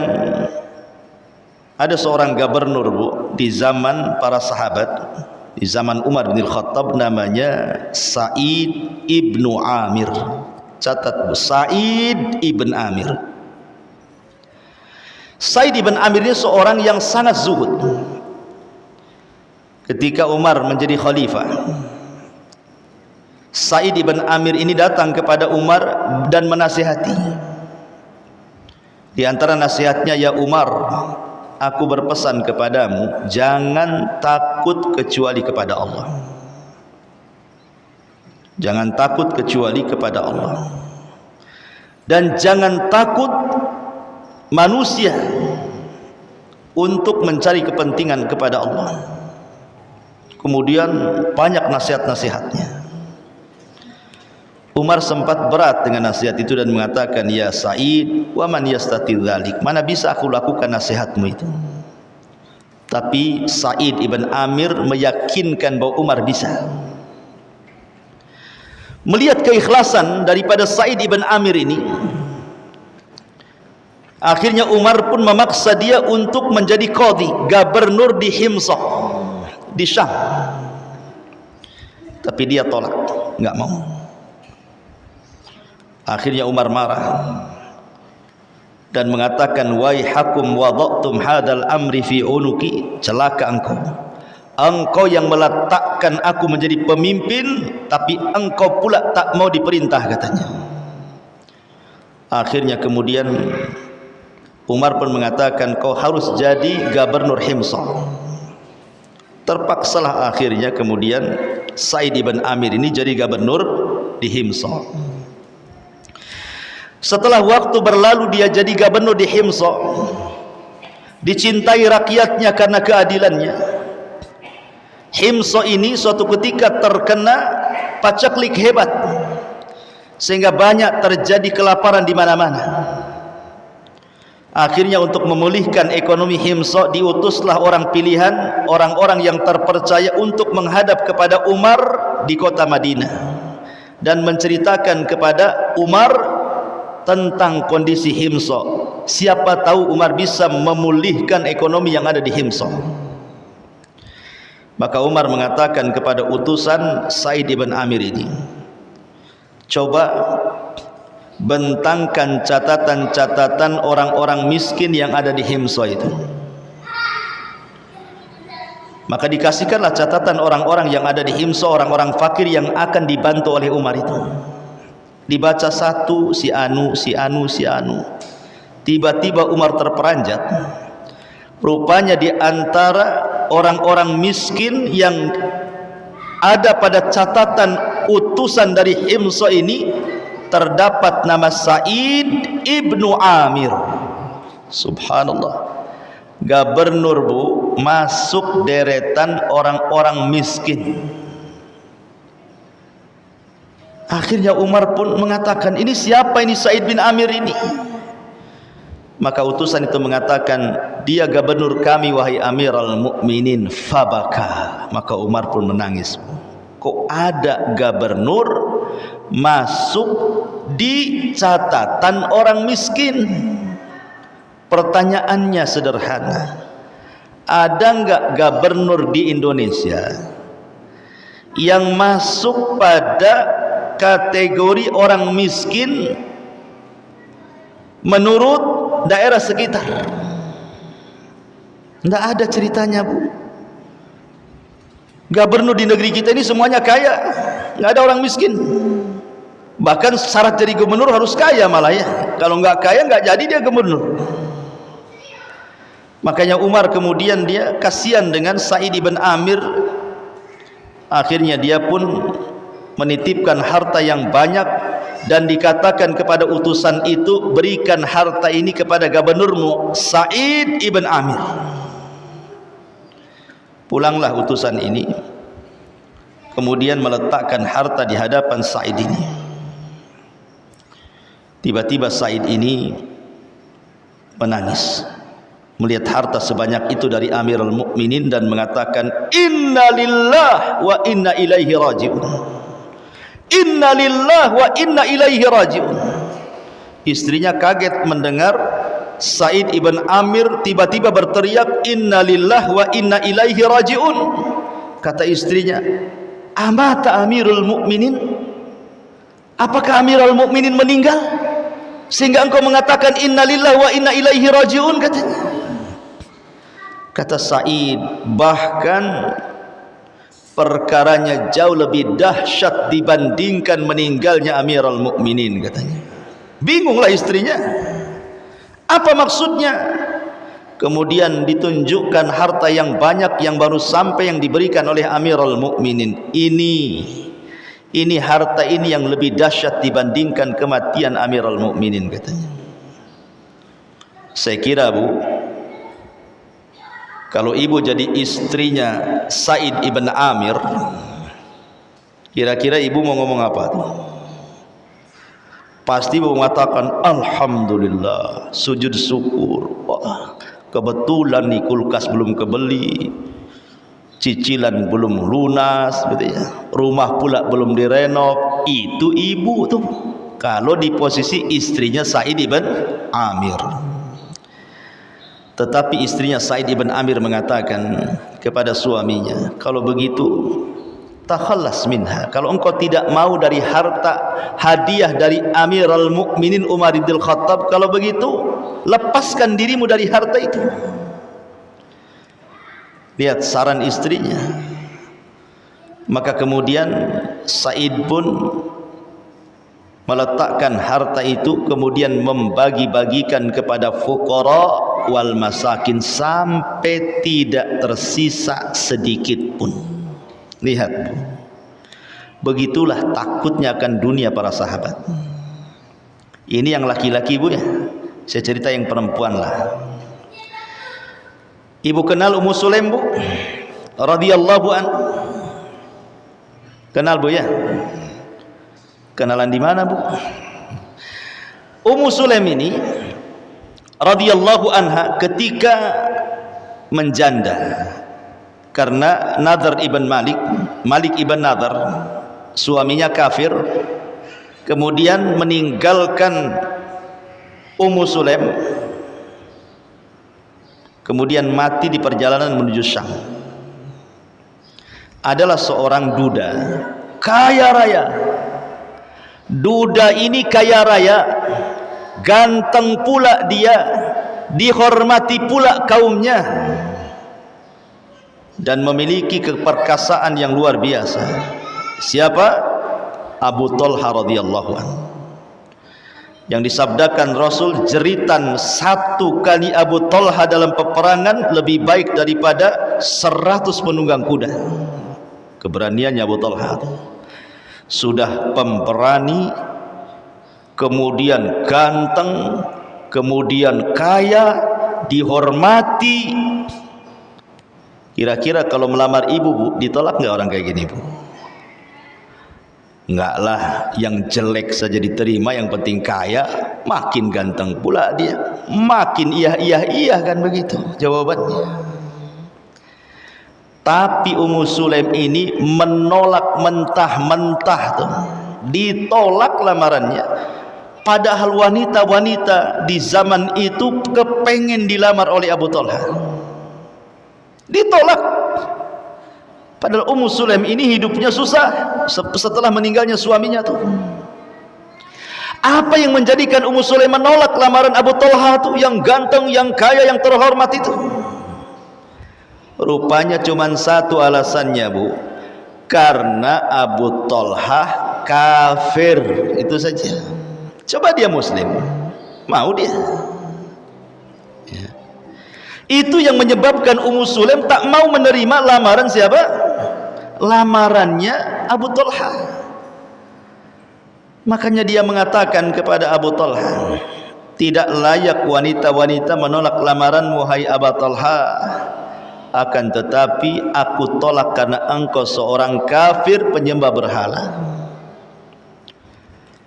ada seorang gubernur, Bu, di zaman para sahabat, di zaman Umar bin Khattab, namanya Sa'id ibnu Amir. Catat, Bu, Sa'id ibn Amir. Sa'id ibn Amir ini seorang yang sangat zuhud. Ketika Umar menjadi khalifah, Sa'id ibn Amir ini datang kepada Umar dan menasihati. Di antara nasihatnya, ya Umar, aku berpesan kepadamu, jangan takut kecuali kepada Allah. Jangan takut kecuali kepada Allah. Dan jangan takut manusia untuk mencari kepentingan kepada Allah. Kemudian banyak nasihat-nasihatnya. Umar sempat berat dengan nasihat itu dan mengatakan, ya Sa'id, wa man yastati dzalik, mana bisa aku lakukan nasihatmu itu. Tapi Sa'id ibn Amir meyakinkan bahwa Umar bisa. Melihat keikhlasan daripada Sa'id ibn Amir ini, akhirnya Umar pun memaksa dia untuk menjadi qadhi, gubernur di Himsah, di Syam. Tapi dia tolak, enggak mau. Akhirnya Umar marah dan mengatakan, waihakum wada'tum hadal amri fi unuki, celaka engkau. Engkau yang meletakkan aku menjadi pemimpin, tapi engkau pula tak mau diperintah, katanya. Akhirnya kemudian Umar pun mengatakan, kau harus jadi gubernur Himsah. Terpaksalah akhirnya kemudian Sa'id ibn Amir ini jadi gubernur di Himsah. Setelah waktu berlalu, dia jadi gubernur di Himsah, dicintai rakyatnya karena keadilannya. Himsah ini suatu ketika terkena pacaklik hebat, sehingga banyak terjadi kelaparan di mana-mana. Akhirnya untuk memulihkan ekonomi Himsah, diutuslah orang pilihan, orang-orang yang terpercaya untuk menghadap kepada Umar di kota Madinah dan menceritakan kepada Umar tentang kondisi Himsah. Siapa tahu Umar bisa memulihkan ekonomi yang ada di Himsah. Maka Umar mengatakan kepada utusan Sa'id ibn Amir ini, coba bentangkan catatan-catatan orang-orang miskin yang ada di Himsah itu. Maka dikasihkanlah catatan orang-orang yang ada di Himsah, orang-orang fakir yang akan dibantu oleh Umar itu. Dibaca satu, si anu, si anu, si anu. Tiba-tiba Umar terperanjat. Rupanya di antara orang-orang miskin yang ada pada catatan utusan dari Himsah ini, terdapat nama Sa'id ibnu Amir. Subhanallah, gubernur bu, masuk deretan orang-orang miskin. Akhirnya Umar pun mengatakan, ini siapa ini Sa'id bin Amir ini? Maka utusan itu mengatakan, dia gubernur kami wahai Amirul Mukminin. Fabaka. Maka Umar pun menangis. Kok ada gubernur masuk di catatan orang miskin? Pertanyaannya sederhana, ada enggak gubernur di Indonesia yang masuk pada kategori orang miskin menurut daerah sekitar? Tidak ada ceritanya bu. Gubernur di negeri kita ini semuanya kaya, nggak ada orang miskin. Bahkan syarat jadi gubernur harus kaya malah ya. Kalau nggak kaya nggak jadi dia gubernur. Makanya Umar kemudian dia kasihan dengan Sa'id ibn Amir. Akhirnya dia pun menitipkan harta yang banyak dan dikatakan kepada utusan itu, berikan harta ini kepada gubernurmu Sa'id ibn Amir. Pulanglah utusan ini, kemudian meletakkan harta di hadapan Sa'id ini. Tiba-tiba Sa'id ini menangis melihat harta sebanyak itu dari Amirul Mukminin dan mengatakan, inna lillah wa inna ilaihi raji'un. Inna lillah wa inna ilaihi raji'un. Istrinya kaget mendengar Sa'id ibn Amir tiba-tiba berteriak, inna lillah wa inna ilaihi raji'un. Kata istrinya, amata Amirul Mukminin? Apakah Amirul Mukminin meninggal sehingga engkau mengatakan inna lillah wa inna ilaihi raji'un? Katanya. Kata Sa'id, bahkan perkaranya jauh lebih dahsyat dibandingkan meninggalnya Amirul Mukminin, katanya. Bingunglah istrinya. Apa maksudnya? Kemudian ditunjukkan harta yang banyak yang baru sampai yang diberikan oleh Amirul Mukminin. Ini harta ini yang lebih dahsyat dibandingkan kematian Amirul Mukminin, katanya. Saya kira, Bu, kalau ibu jadi istrinya Said ibn Amir, kira-kira ibu mau ngomong apa tuh? Pasti ibu mengatakan alhamdulillah, sujud syukur. Wah, kebetulan nih kulkas belum kebeli, cicilan belum lunas, gitu ya. Rumah pula belum direnov. Itu ibu tuh kalau di posisi istrinya Said ibn Amir. Tetapi istrinya Said ibn Amir mengatakan kepada suaminya, kalau begitu takhallas minha, kalau engkau tidak mau dari harta hadiah dari Amirul Mukminin Umar bin Khattab, kalau begitu lepaskan dirimu dari harta itu. Lihat saran istrinya. Maka kemudian Said pun meletakkan harta itu, kemudian membagi-bagikan kepada fuqara wal masakin sampai tidak tersisa sedikit pun. Lihat, begitulah takutnya akan dunia para sahabat. Ini yang laki-laki, Bu, ya. Saya cerita yang perempuan lah. Ibu kenal Ummu Sulaim, Bu, radhiyallahu an. Kenal, Bu, ya? Kenalan di mana, Bu? Ummu Sulaim ini radhiyallahu anha ketika menjanda karena Nadhr ibn Malik ibn Nadhr, suaminya kafir, kemudian meninggalkan Ummu Sulaim, kemudian mati di perjalanan menuju Syam. Adalah seorang duda kaya raya. Duda ini kaya raya, ganteng pula dia, dihormati pula kaumnya, dan memiliki keperkasaan yang luar biasa. Siapa? Abu Talha radhiyallahu anhu. Yang disabdakan Rasul, jeritan satu kali Abu Talha dalam peperangan lebih baik daripada 100 penunggang kuda. Keberaniannya Abu Talha, sudah pemberani, kemudian ganteng, kemudian kaya, dihormati. Kira-kira kalau melamar ibu, Bu, ditolak nggak orang kayak gini, Bu? Enggak lah, yang jelek saja diterima, yang penting kaya. Makin ganteng pula dia, makin iya kan, begitu jawabannya. Tapi Ummu Sulaim ini menolak mentah-mentah tuh, ditolak lamarannya. Padahal wanita-wanita di zaman itu kepengen dilamar oleh Abu Talha, ditolak. Padahal Ummu Sulaim ini hidupnya susah setelah meninggalnya suaminya tuh. Apa yang menjadikan Ummu Sulaim menolak lamaran Abu Talha tuh, yang ganteng, yang kaya, yang terhormat itu? Rupanya cuma satu alasannya, Bu, karena Abu Talha kafir, itu saja. Coba dia muslim, mau dia ya. Itu yang menyebabkan Ummu Sulaim tak mau menerima lamaran siapa? Lamarannya Abu Talha. Makanya dia mengatakan kepada Abu Talha, tidak layak wanita-wanita menolak lamaranmu, hai Abu Talha. Akan tetapi aku tolak karena engkau seorang kafir penyembah berhala.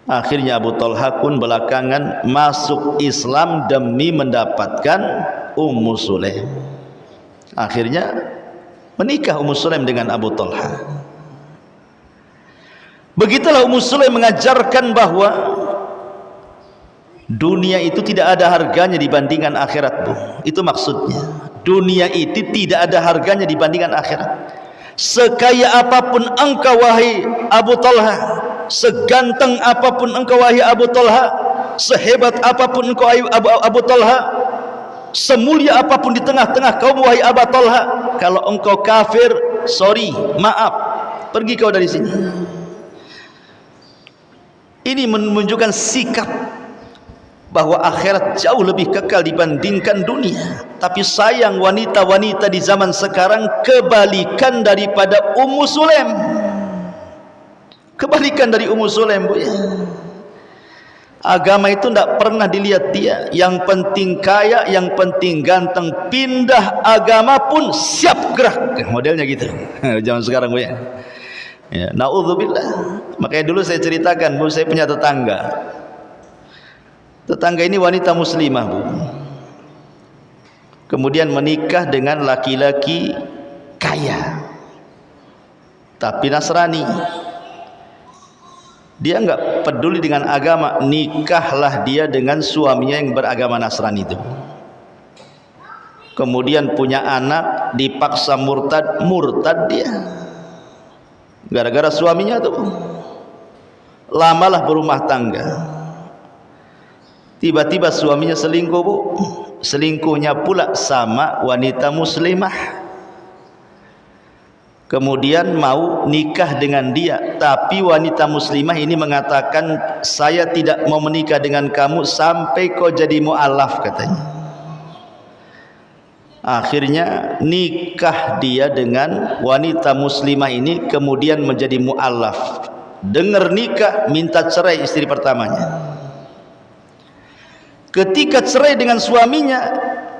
Akhirnya Abu Talha pun belakangan masuk Islam demi mendapatkan Ummu Sulaim. Akhirnya menikah Ummu Sulaim dengan Abu Talha. Begitulah Ummu Sulaim mengajarkan bahwa dunia itu tidak ada harganya dibandingkan akhirat, Bu. Itu maksudnya. Dunia itu tidak ada harganya dibandingkan akhirat. Sekaya apapun engkau wahai Abu Talha, seganteng apapun engkau wahai Abu Talha, sehebat apapun engkau Abu Talha, semulia apapun di tengah-tengah kaum wahai Abu Talha, kalau engkau kafir, sorry, maaf, pergi kau dari sini. Ini menunjukkan sikap bahwa akhirat jauh lebih kekal dibandingkan dunia. Tapi sayang wanita-wanita di zaman sekarang kebalikan daripada Ummu Sulaim. Kebalikan dari Ummu Sulaim, Bu ya. Agama itu tidak pernah dilihat dia. Yang penting kaya, yang penting ganteng. Pindah agama pun siap gerak. Modelnya gitu. Zaman sekarang, Bu ya. Ya, na'udzubillah. Makanya dulu saya ceritakan, Bu, saya punya tetangga. Tetangga ini wanita muslimah, Bu. Kemudian menikah dengan laki-laki kaya, tapi Nasrani. Dia enggak peduli dengan agama, nikahlah dia dengan suaminya yang beragama Nasrani itu. Kemudian punya anak, dipaksa murtad dia. Gara-gara suaminya tuh. Lamalah berumah tangga. Tiba-tiba suaminya selingkuh, Bu. Selingkuhnya pula sama wanita muslimah. Kemudian mau nikah dengan dia, tapi wanita muslimah ini mengatakan, saya tidak mau menikah dengan kamu sampai kau jadi mu'alaf, katanya. Akhirnya nikah dia dengan wanita muslimah ini, kemudian menjadi mu'alaf. Dengar nikah, minta cerai istri pertamanya. Ketika cerai dengan suaminya,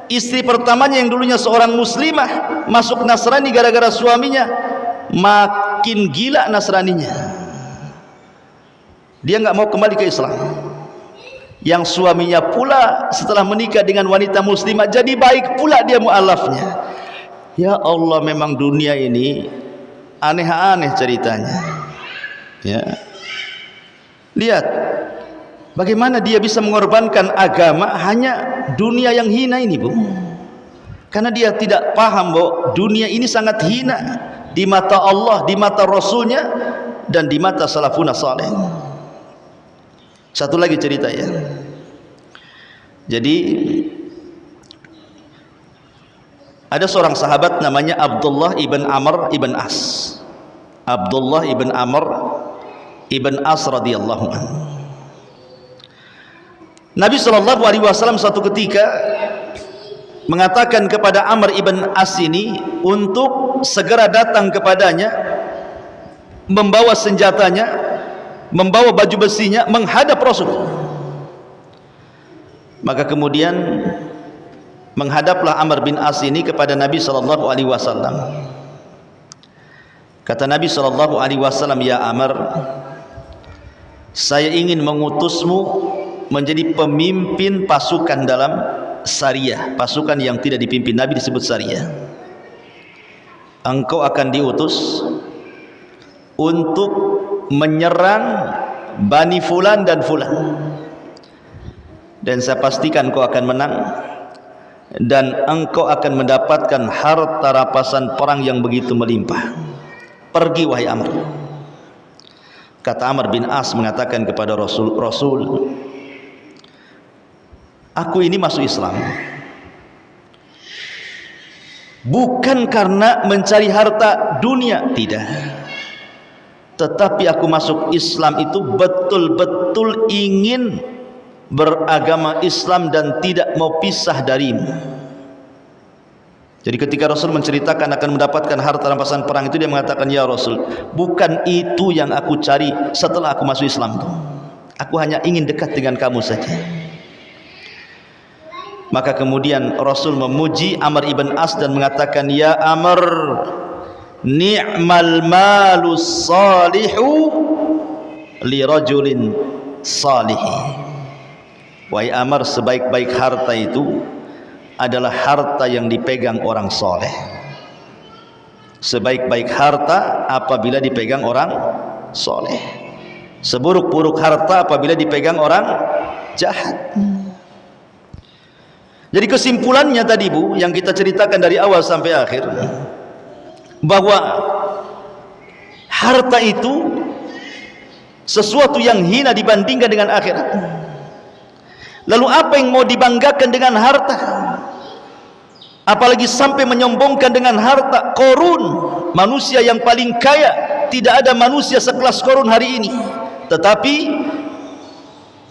istri pertamanya yang dulunya seorang muslimah masuk Nasrani gara-gara suaminya, makin gila Nasraninya. Dia enggak mau kembali ke Islam. Yang suaminya pula setelah menikah dengan wanita muslimah jadi baik pula dia mu'alafnya. Ya Allah, memang dunia ini aneh-aneh ceritanya. Ya. Lihat bagaimana dia bisa mengorbankan agama hanya dunia yang hina ini, Bu. Karena dia tidak paham bahwa dunia ini sangat hina di mata Allah, di mata Rasulnya, dan di mata salafuna saleh. Satu lagi cerita ya. Jadi ada seorang sahabat namanya Abdullah ibn Amr ibn As. Abdullah ibn Amr ibn As radhiyallahu anhu. Nabi SAW suatu ketika mengatakan kepada Amr ibn As ini untuk segera datang kepadanya, membawa senjatanya, membawa baju besinya, menghadap Rasul. Maka kemudian menghadaplah Amr bin As ini kepada Nabi SAW. Kata Nabi SAW, ya Amr, saya ingin mengutusmu menjadi pemimpin pasukan dalam Sariyah. Pasukan yang tidak dipimpin Nabi disebut Sariyah. Engkau akan diutus untuk menyerang Bani Fulan dan Fulan, dan saya pastikan kau akan menang, dan engkau akan mendapatkan harta rampasan perang yang begitu melimpah. Pergi wahai Amr. Kata Amr bin As mengatakan kepada Rasul, aku ini masuk Islam bukan karena mencari harta dunia, tidak. Tetapi aku masuk Islam itu betul-betul ingin beragama Islam dan tidak mau pisah darimu. Jadi ketika Rasul menceritakan akan mendapatkan harta rampasan perang itu, dia mengatakan, ya Rasul, bukan itu yang aku cari setelah aku masuk Islam itu. Aku hanya ingin dekat dengan kamu saja. Maka kemudian Rasul memuji Amr ibn As dan mengatakan, ya Amr, ni'mal malus salihu li rajulin salihi. Wahai Amr, sebaik-baik harta itu adalah harta yang dipegang orang soleh. Sebaik-baik harta apabila dipegang orang soleh. Seburuk-buruk harta apabila dipegang orang jahat. Jadi kesimpulannya tadi, Bu, yang kita ceritakan dari awal sampai akhir, bahwa harta itu sesuatu yang hina dibandingkan dengan akhirat. Lalu apa yang mau dibanggakan dengan harta? Apalagi sampai menyombongkan dengan harta. Korun, manusia yang paling kaya, tidak ada manusia sekelas Korun hari ini. Tetapi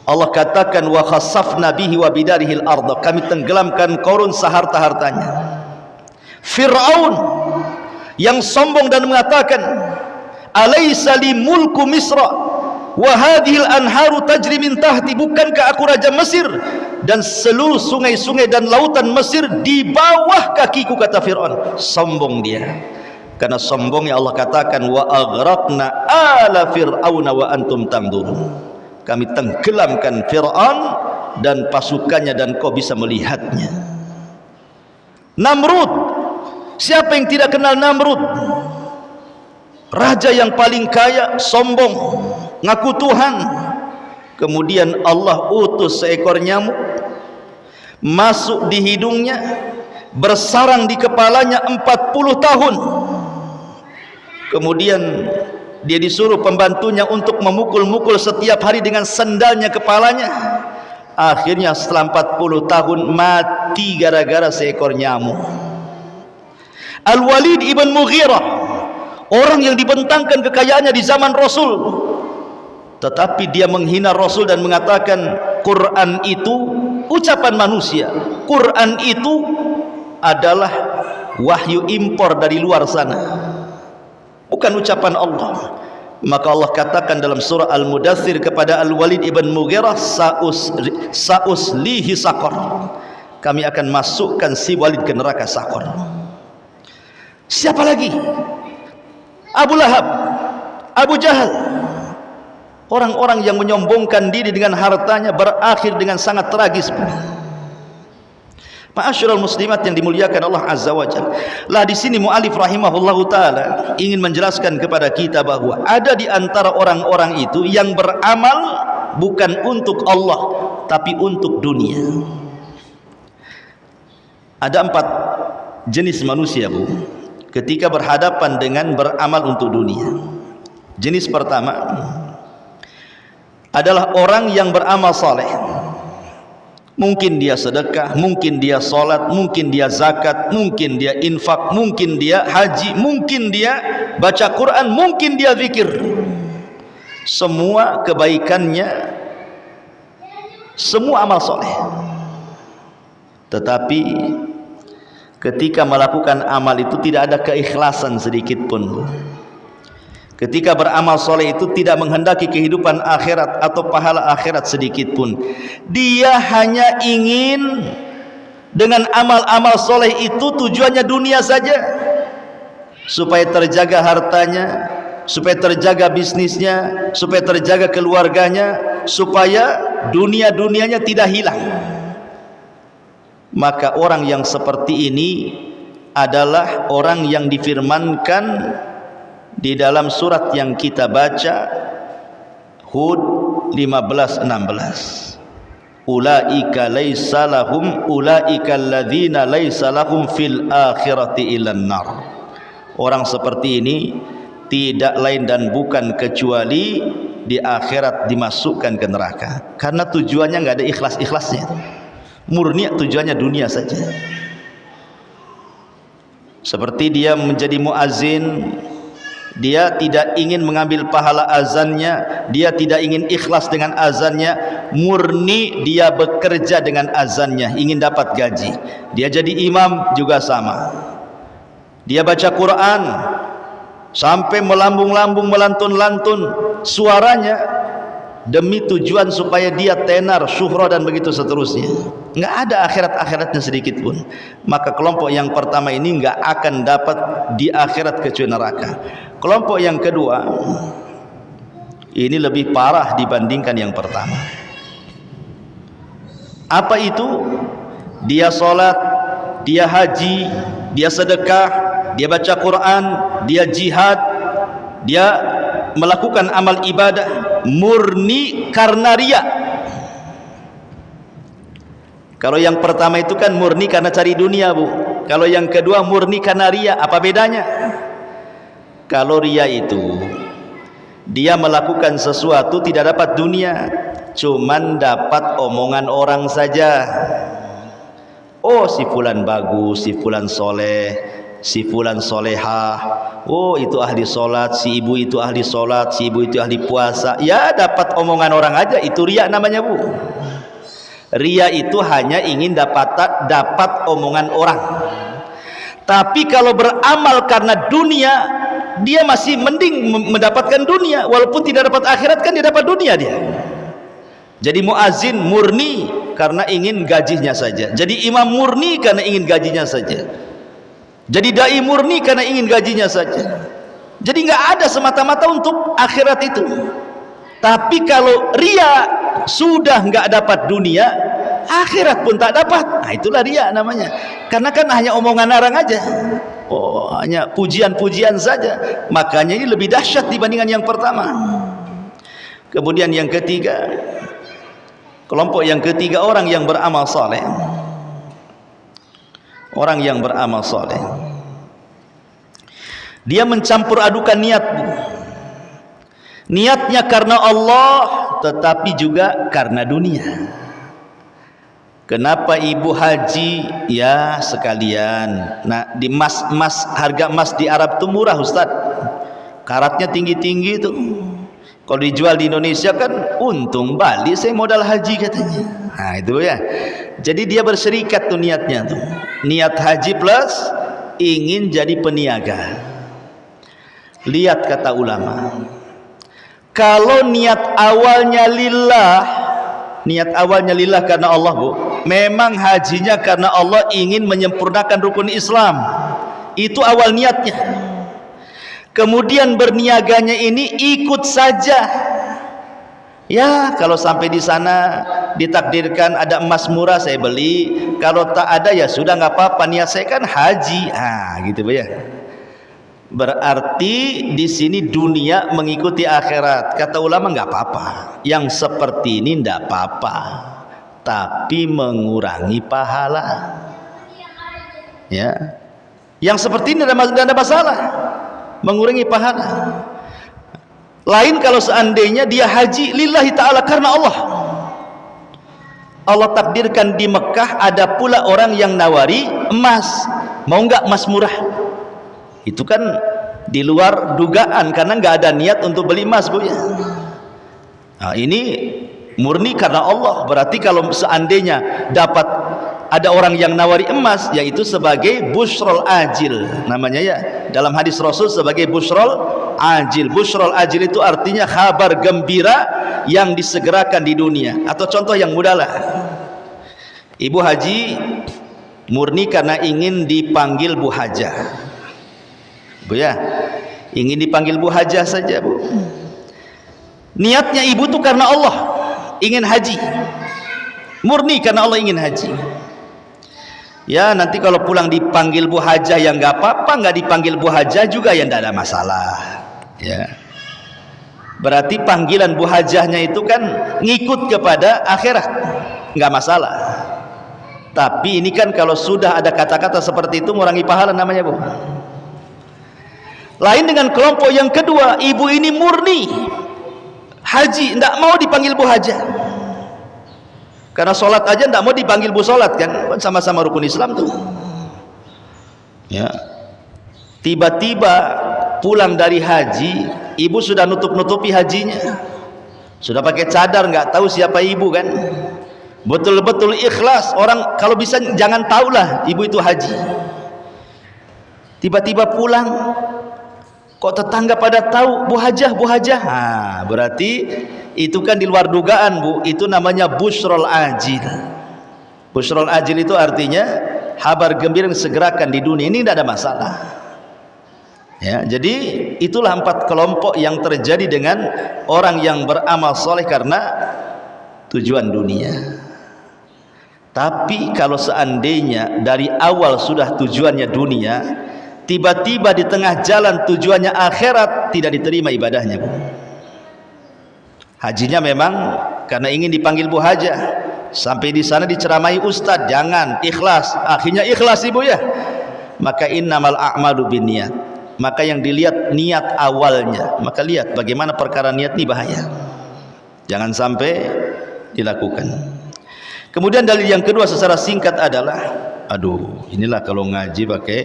Allah katakan wa khassafna bihi wa bidarihil ardh, kami tenggelamkan Qarun seharta-hartanya. Fir'aun yang sombong dan mengatakan alaysa li mulku Misra wa hadhil anharu tajri min tahti, bukankah aku raja Mesir dan seluruh sungai-sungai dan lautan Mesir di bawah kakiku, kata Fir'aun. Sombong dia. Karena sombongnya Allah katakan wa aghraqna ala fir'auna wa antum tanzurun, kami tenggelamkan Fir'aun dan pasukannya dan kau bisa melihatnya. Namrud, siapa yang tidak kenal Namrud? Raja yang paling kaya, sombong, ngaku Tuhan. Kemudian Allah utus seekor nyamuk masuk di hidungnya, bersarang di kepalanya 40 tahun. Kemudian dia disuruh pembantunya untuk memukul-mukul setiap hari dengan sendalnya kepalanya. Akhirnya setelah 40 tahun mati gara-gara seekor nyamuk. Al-Walid ibn Mughirah, orang yang dibentangkan kekayaannya di zaman Rasul, tetapi dia menghina Rasul dan mengatakan Quran itu ucapan manusia, Quran itu adalah wahyu impor dari luar sana, bukan ucapan Allah. Maka Allah katakan dalam surah Al-Mudaththir kepada Al-Walid ibn Mughirah, sa'uslihi saqar, kami akan masukkan si Walid ke neraka Saqar. Siapa lagi? Abu Lahab, Abu Jahal, orang-orang yang menyombongkan diri dengan hartanya berakhir dengan sangat tragis. Ma'asyiral muslimat yang dimuliakan Allah Azza wa Jalla. Lah di sini mu'alif rahimahullahu taala ingin menjelaskan kepada kita bahwa ada di antara orang-orang itu yang beramal bukan untuk Allah tapi untuk dunia. Ada 4 jenis manusia, Bu, ketika berhadapan dengan beramal untuk dunia. Jenis pertama adalah orang yang beramal saleh. Mungkin dia sedekah, mungkin dia salat, mungkin dia zakat, mungkin dia infak, mungkin dia haji, mungkin dia baca Quran, mungkin dia zikir. Semua kebaikannya, semua amal soleh. Tetapi ketika melakukan amal itu tidak ada keikhlasan sedikit pun. Ketika beramal soleh itu tidak menghendaki kehidupan akhirat atau pahala akhirat sedikit pun. Dia hanya ingin dengan amal-amal soleh itu tujuannya dunia saja, supaya terjaga hartanya, supaya terjaga bisnisnya, supaya terjaga keluarganya, supaya dunia-dunianya tidak hilang. Maka orang yang seperti ini adalah orang yang difirmankan di dalam surat yang kita baca, Hud 15:16, ulaika laisa lahum ulaika alladzina laisa lahum fil akhirati illan nar. Orang seperti ini tidak lain dan bukan kecuali di akhirat dimasukkan ke neraka, karena tujuannya nggak ada ikhlas-ikhlasnya, murni tujuannya dunia saja. Seperti dia menjadi muazin, dia tidak ingin mengambil pahala azannya, dia tidak ingin ikhlas dengan azannya, murni dia bekerja dengan azannya, ingin dapat gaji. Dia jadi imam juga sama, dia baca Quran sampai melambung-lambung, melantun-lantun suaranya demi tujuan supaya dia tenar, syuhra dan begitu seterusnya. Nggak ada akhirat-akhiratnya sedikit pun. Maka kelompok yang pertama ini nggak akan dapat di akhirat kecuali neraka. Kelompok yang kedua ini lebih parah dibandingkan yang pertama. Apa itu? Dia sholat, dia haji, dia sedekah, dia baca Quran, dia jihad, dia melakukan amal ibadah murni karena riya. Kalau yang pertama itu kan murni karena cari dunia, Bu. Kalau yang kedua murni karena riya. Apa bedanya? Kalau riya itu dia melakukan sesuatu tidak dapat dunia, cuman dapat omongan orang saja. Oh, si fulan bagus, si fulan soleh, si fulan solehah, oh itu ahli solat, si ibu itu ahli solat, si ibu itu ahli puasa. Ya dapat omongan orang aja, itu riya namanya bu. Riya itu hanya ingin dapat omongan orang. Tapi kalau beramal karena dunia, dia masih mending mendapatkan dunia, walaupun tidak dapat akhirat kan dia dapat dunia dia. Jadi muazin murni karena ingin gajinya saja. Jadi imam murni karena ingin gajinya saja. Jadi dai murni karena ingin gajinya saja. Jadi nggak ada semata-mata untuk akhirat itu. Tapi kalau ria sudah nggak dapat dunia, akhirat pun tak dapat. Nah itulah ria namanya. Karena kan hanya omongan orang aja. Oh, hanya pujian-pujian saja. Makanya ini lebih dahsyat dibandingkan yang pertama. Kemudian yang ketiga, kelompok yang ketiga, orang yang beramal saleh. Orang yang beramal saleh, dia mencampur adukan niat. Niatnya karena Allah, tetapi juga karena dunia. Kenapa ibu haji? Ya sekalian. Nah di harga emas di Arab itu murah Ustaz. Karatnya tinggi-tinggi itu. Kalau dijual di Indonesia kan untung, balik saya modal haji katanya. Nah itu ya. Jadi dia berserikat tuh niatnya tuh. Niat haji plus ingin jadi peniaga. Lihat kata ulama. Kalau niat awalnya lillah karena Allah bu, memang hajinya karena Allah ingin menyempurnakan rukun Islam. Itu awal niatnya. Kemudian berniaganya ini ikut saja. Ya kalau sampai di sana ditakdirkan ada emas murah saya beli. Kalau tak ada ya sudah nggak apa-apa. Niat saya kan haji. Ah gitu ya. Berarti di sini dunia mengikuti akhirat. Kata ulama nggak apa-apa. Yang seperti ini nggak apa-apa. Tapi mengurangi pahala. Ya. Yang seperti ini tidak ada masalah. Mengurangi pahala. Lain kalau seandainya dia haji lillahi ta'ala karena Allah. Allah takdirkan di Mekah ada pula orang yang nawari emas. Mau enggak emas murah? Itu kan di luar dugaan karena enggak ada niat untuk beli emas bu ya. Nah ini murni karena Allah. Berarti kalau seandainya dapat ada orang yang nawari emas, yaitu sebagai busrol ajil namanya ya, dalam hadis Rasul sebagai busrol ajil. Busrol ajil itu artinya kabar gembira yang disegerakan di dunia. Atau contoh yang mudah lah, ibu haji murni karena ingin dipanggil Bu Hajah bu ya, ingin dipanggil Bu Hajah saja bu. Niatnya ibu tuh karena Allah ingin haji, murni karena Allah ingin haji. Ya nanti kalau pulang dipanggil Bu Hajah ya nggak apa-apa, nggak dipanggil Bu Hajah juga ya nggak ada masalah. Ya. Berarti panggilan Bu Hajahnya itu kan ngikut kepada akhirat, nggak masalah. Tapi ini kan kalau sudah ada kata-kata seperti itu mengurangi pahala namanya bu. Lain dengan kelompok yang kedua, ibu ini murni haji, nggak mau dipanggil Bu Hajah. Karena sholat aja tidak mau dipanggil bu sholat kan sama-sama rukun Islam tuh ya. Tiba-tiba pulang dari haji, ibu sudah nutup-nutupi hajinya, sudah pakai cadar, nggak tahu siapa ibu kan. Betul-betul ikhlas. Orang kalau bisa jangan tahulah ibu itu haji. Tiba-tiba pulang, kok tetangga pada tahu Bu Hajah, Bu Hajah. Nah, berarti itu kan di luar dugaan bu. Itu namanya busrol ajil. Busrol ajil itu artinya kabar gembira yang segerakan di dunia. Ini tidak ada masalah ya. Jadi itulah 4 kelompok yang terjadi dengan orang yang beramal soleh karena tujuan dunia. Tapi kalau seandainya dari awal sudah tujuannya dunia, tiba-tiba di tengah jalan tujuannya akhirat, tidak diterima ibadahnya bu. Hajinya memang karena ingin dipanggil Bu Hajah, sampai di sana diceramai ustadz, jangan ikhlas, akhirnya ikhlas ibu ya. Maka innamal a'malu binniyat. Maka yang dilihat niat awalnya. Maka lihat bagaimana perkara niat ini bahaya. Jangan sampai dilakukan. Kemudian dalil yang kedua secara singkat adalah, aduh inilah kalau ngaji pakai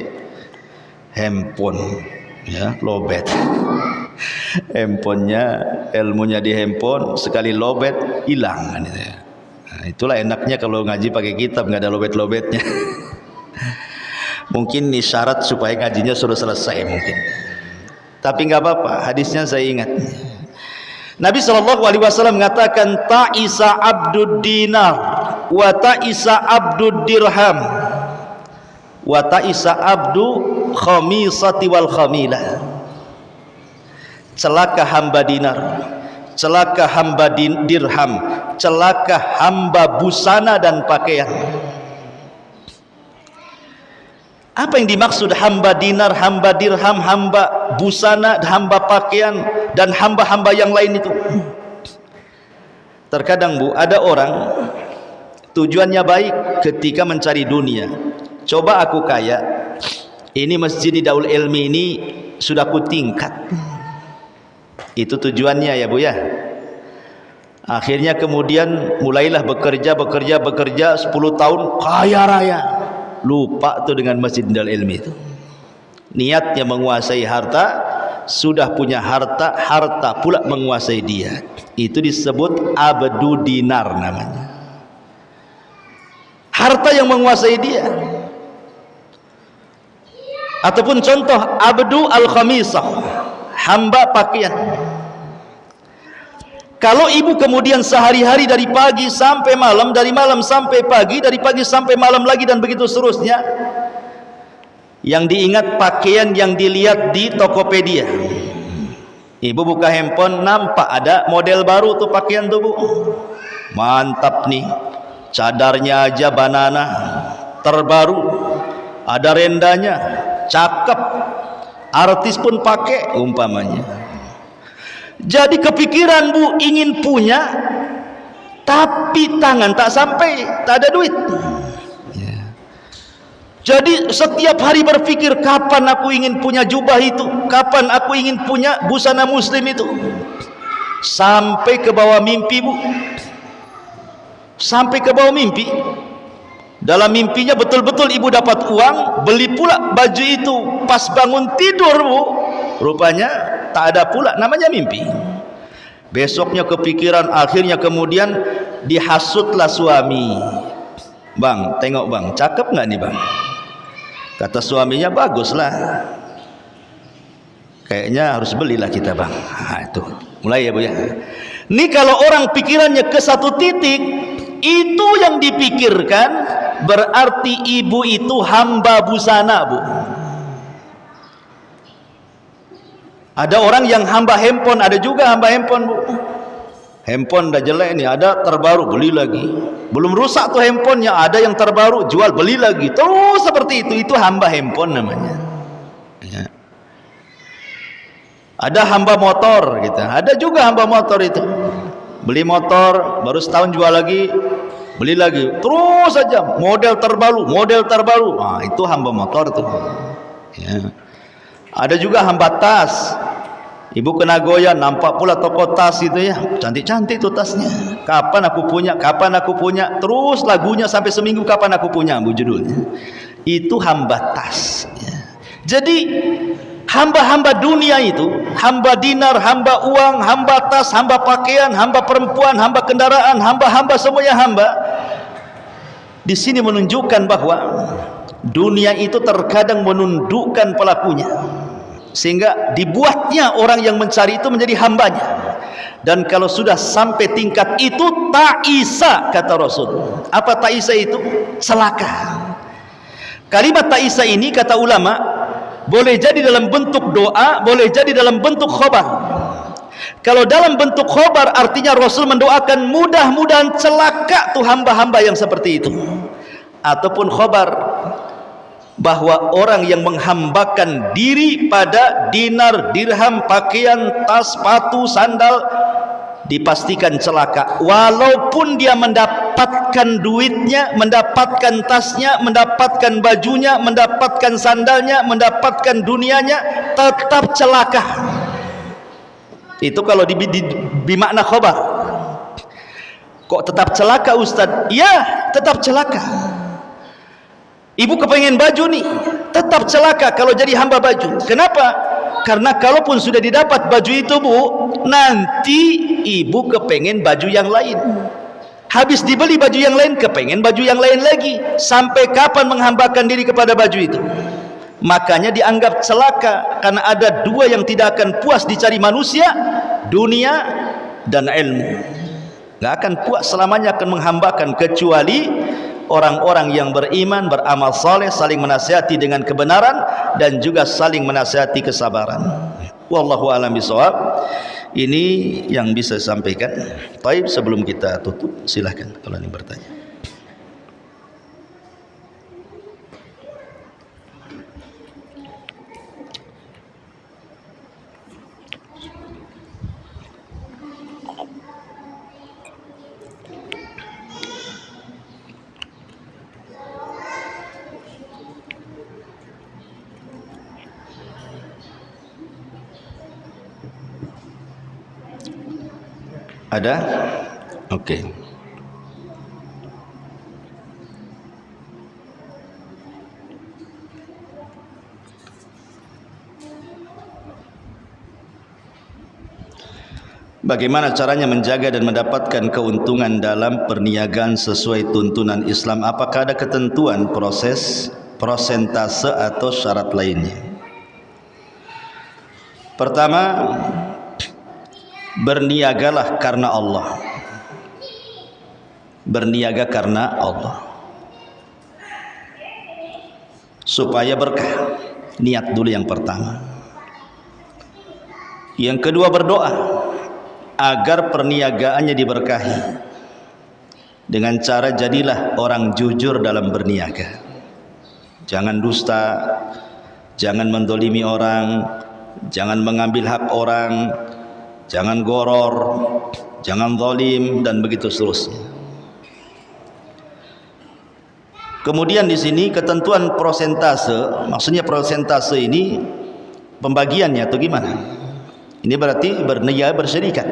handphone, ya, lobet. Handphonenya, ilmunya di handphone, sekali lobet hilang. Nah, itulah enaknya kalau ngaji pakai kitab, nggak ada lobet-lobetnya. Mungkin ini syarat supaya ngajinya sudah selesai mungkin. Tapi nggak apa-apa, hadisnya saya ingat. Nabi SAW mengatakan, ta'isa abdud dinar wa ta'isa abdud dirham wa ta'isa abdu khamisati wal khamilah. Celaka hamba dinar, celaka hamba dirham, celaka hamba busana dan pakaian. Apa yang dimaksud hamba dinar, hamba dirham, hamba busana, hamba pakaian, dan hamba-hamba yang lain itu? Terkadang Bu, ada orang tujuannya baik ketika mencari dunia. Coba aku kaya, ini masjid di Daul Ilmi ini sudah ku tingkat. Itu tujuannya ya Bu ya. Akhirnya kemudian mulailah bekerja 10 tahun kaya raya. Lupa tuh dengan masjid Daul Ilmi itu. Niatnya menguasai harta, sudah punya harta, harta pula menguasai dia. Itu disebut abdu dinar namanya. Harta yang menguasai dia. Ataupun contoh abdu al-khamisah, hamba pakaian. Kalau ibu kemudian sehari-hari dari pagi sampai malam, dari malam sampai pagi, dari pagi sampai malam lagi, dan begitu seterusnya, yang diingat pakaian yang dilihat di Tokopedia. Ibu buka handphone, nampak ada model baru tuh pakaian tuh Bu. Mantap nih, cadarnya aja banana, terbaru, ada rendanya, cakep, artis pun pakai umpamanya. Jadi kepikiran Bu ingin punya, tapi tangan tak sampai, tak ada duit. Jadi setiap hari berpikir, kapan aku ingin punya jubah itu, kapan aku ingin punya busana muslim itu. Sampai ke bawah mimpi Bu, sampai ke bawah mimpi. Dalam mimpinya betul-betul ibu dapat uang, beli pula baju itu. Pas bangun tidur Bu, rupanya tak ada pula, namanya mimpi. Besoknya kepikiran, akhirnya kemudian dihasutlah suami. Bang, tengok bang, cakep nggak nih bang? Kata suaminya, baguslah. Kayaknya harus belilah kita bang. Nah, itu mulai ya Bu ya. Ini kalau orang pikirannya ke satu titik, itu yang dipikirkan, berarti ibu itu hamba busana Bu. Ada orang yang hamba handphone, ada juga hamba handphone Bu. Handphone dah jelek nih, ada terbaru, beli lagi. Belum rusak tuh handphonenya, ada yang terbaru, jual, beli lagi. Terus seperti itu hamba handphone namanya. Ya. Ada hamba motor gitu. Ada juga hamba motor itu. Beli motor, baru setahun jual lagi, beli lagi. Terus saja model terbaru, model terbaru. Nah, itu hamba motor tuh. Ya. Ada juga hamba tas. Ibu kena goyah, nampak pula toko tas itu ya, cantik-cantik tuh tasnya. Kapan aku punya? Kapan aku punya? Terus lagunya sampai seminggu, kapan aku punya Bu judulnya. Itu hamba tas. Ya. Jadi hamba-hamba dunia itu, hamba dinar, hamba uang, hamba tas, hamba pakaian, hamba perempuan, hamba kendaraan, hamba-hamba semuanya hamba. Di sini menunjukkan bahwa dunia itu terkadang menundukkan pelakunya, sehingga dibuatnya orang yang mencari itu menjadi hambanya. Dan kalau sudah sampai tingkat itu, ta'isa kata Rasul. Apa ta'isa itu? Celaka. Kalimat ta'isa ini kata ulama boleh jadi dalam bentuk doa, boleh jadi dalam bentuk khobar. Kalau dalam bentuk khobar artinya Rasul mendoakan mudah-mudahan celaka tuh hamba-hamba yang seperti itu. Ataupun khobar bahwa orang yang menghambakan diri pada dinar, dirham, pakaian, tas, sepatu, sandal, dipastikan celaka. Walaupun dia mendapatkan duitnya, mendapatkan tasnya, mendapatkan bajunya, mendapatkan sandalnya, mendapatkan dunianya, tetap celaka. Itu kalau di makna khobar. Kok tetap celaka Ustaz? Ya, tetap celaka. Ibu kepengen baju nih, tetap celaka kalau jadi hamba baju. Kenapa? Karena kalaupun sudah didapat baju itu, Bu, nanti ibu kepengen baju yang lain. Habis dibeli baju yang lain, kepengen baju yang lain lagi. Sampai kapan menghambakan diri kepada baju itu? Makanya dianggap celaka, karena ada dua yang tidak akan puas dicari manusia, dunia dan ilmu. Gak akan puas selamanya akan menghambakan, kecuali orang-orang yang beriman, beramal saleh, saling menasihati dengan kebenaran dan juga saling menasihati kesabaran. Wallahu a'lam bishawab. Ini yang bisa saya sampaikan. Baik, sebelum kita tutup, silahkan kalau ini bertanya. Ada? Oke. Bagaimana caranya menjaga dan mendapatkan keuntungan dalam perniagaan sesuai tuntunan Islam? Apakah ada ketentuan proses, persentase atau syarat lainnya? Pertama, berniagalah karena Allah. Berniaga karena Allah supaya berkah. Niat dulu yang pertama. Yang kedua, berdoa agar perniagaannya diberkahi dengan cara jadilah orang jujur dalam berniaga. Jangan dusta, jangan mendolimi orang, jangan mengambil hak orang, jangan goror, jangan zalim, dan begitu seterusnya. Kemudian di sini ketentuan persentase, maksudnya persentase ini pembagiannya atau gimana? Ini berarti berniaga bersyarikat.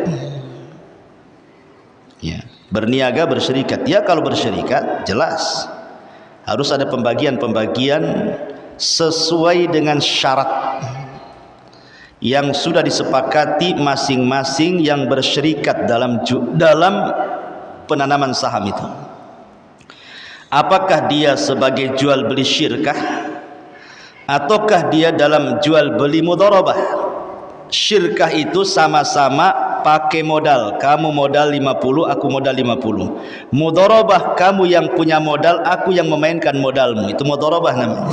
Ya, berniaga bersyarikat. Ya, kalau bersyarikat jelas harus ada pembagian-pembagian sesuai dengan syarat yang sudah disepakati masing-masing yang bersyarikat dalam penanaman saham itu. Apakah dia sebagai jual beli syirkah ataukah dia dalam jual beli mudharabah? Syirkah itu sama-sama pakai modal. Kamu modal 50, aku modal 50. Mudharabah, kamu yang punya modal, aku yang memainkan modalmu. Itu mudharabah namanya.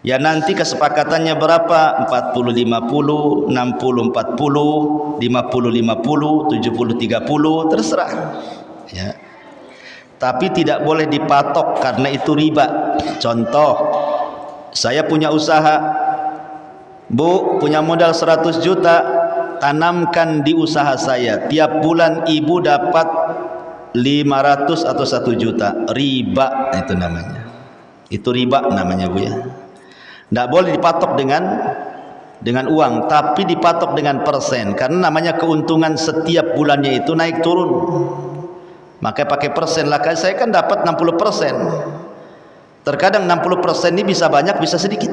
Ya, nanti kesepakatannya berapa? 40-50, 60-40, 50-50, 70-30, terserah. Ya. Tapi tidak boleh dipatok karena itu riba. Contoh, saya punya usaha, Bu, punya modal 100 juta, tanamkan di usaha saya. Tiap bulan ibu dapat 500 atau 1 juta. Riba itu namanya. Itu riba namanya, Bu, ya. Tidak boleh dipatok dengan uang, tapi dipatok dengan persen, karena namanya keuntungan setiap bulannya itu naik turun. Maka pakai persen lah. Saya kan dapat 60%. Terkadang 60% ini bisa banyak, bisa sedikit.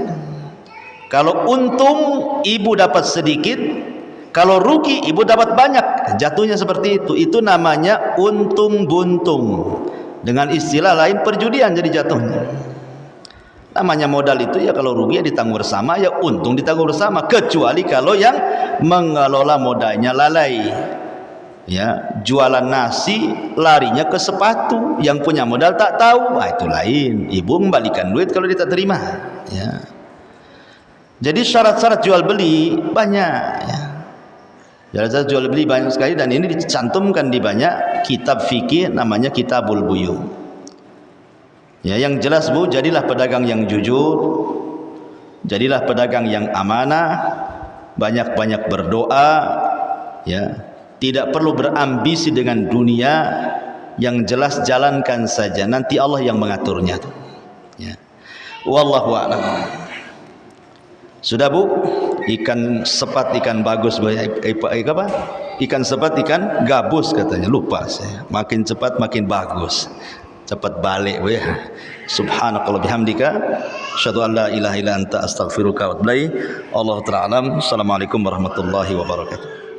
Kalau untung ibu dapat sedikit, kalau rugi ibu dapat banyak. Jatuhnya seperti itu. Itu namanya untung buntung. Dengan istilah lain perjudian jadi jatuhnya. Namanya modal itu ya, kalau rugi ya ditanggung bersama, ya untung ditanggung bersama, kecuali kalau yang mengelola modalnya lalai. Ya, jualan nasi larinya ke sepatu, yang punya modal tak tahu. Nah, itu lain. Ibu membalikan duit kalau dia tak terima. Ya. Jadi syarat-syarat jual beli banyak. Ya. Syarat-syarat jual beli banyak sekali, dan ini dicantumkan di banyak kitab fikih, namanya Kitabul Buyu. Ya, yang jelas, Bu, jadilah pedagang yang jujur, jadilah pedagang yang amanah, banyak-banyak berdoa, ya. Tidak perlu berambisi dengan dunia, yang jelas jalankan saja, nanti Allah yang mengaturnya. Ya. Wallahu a'lam. Sudah, Bu? Ikan sepat, ikan bagus, apa? Ikan sepat, ikan gabus katanya. Lupa saya. Makin cepat makin bagus. cepat balik weh. Subhanakallah bihamdika asyhadu an la ilaha illa anta astaghfiruka wa atubu ilaik. Allahu ta'ala alam. Assalamualaikum warahmatullahi wabarakatuh.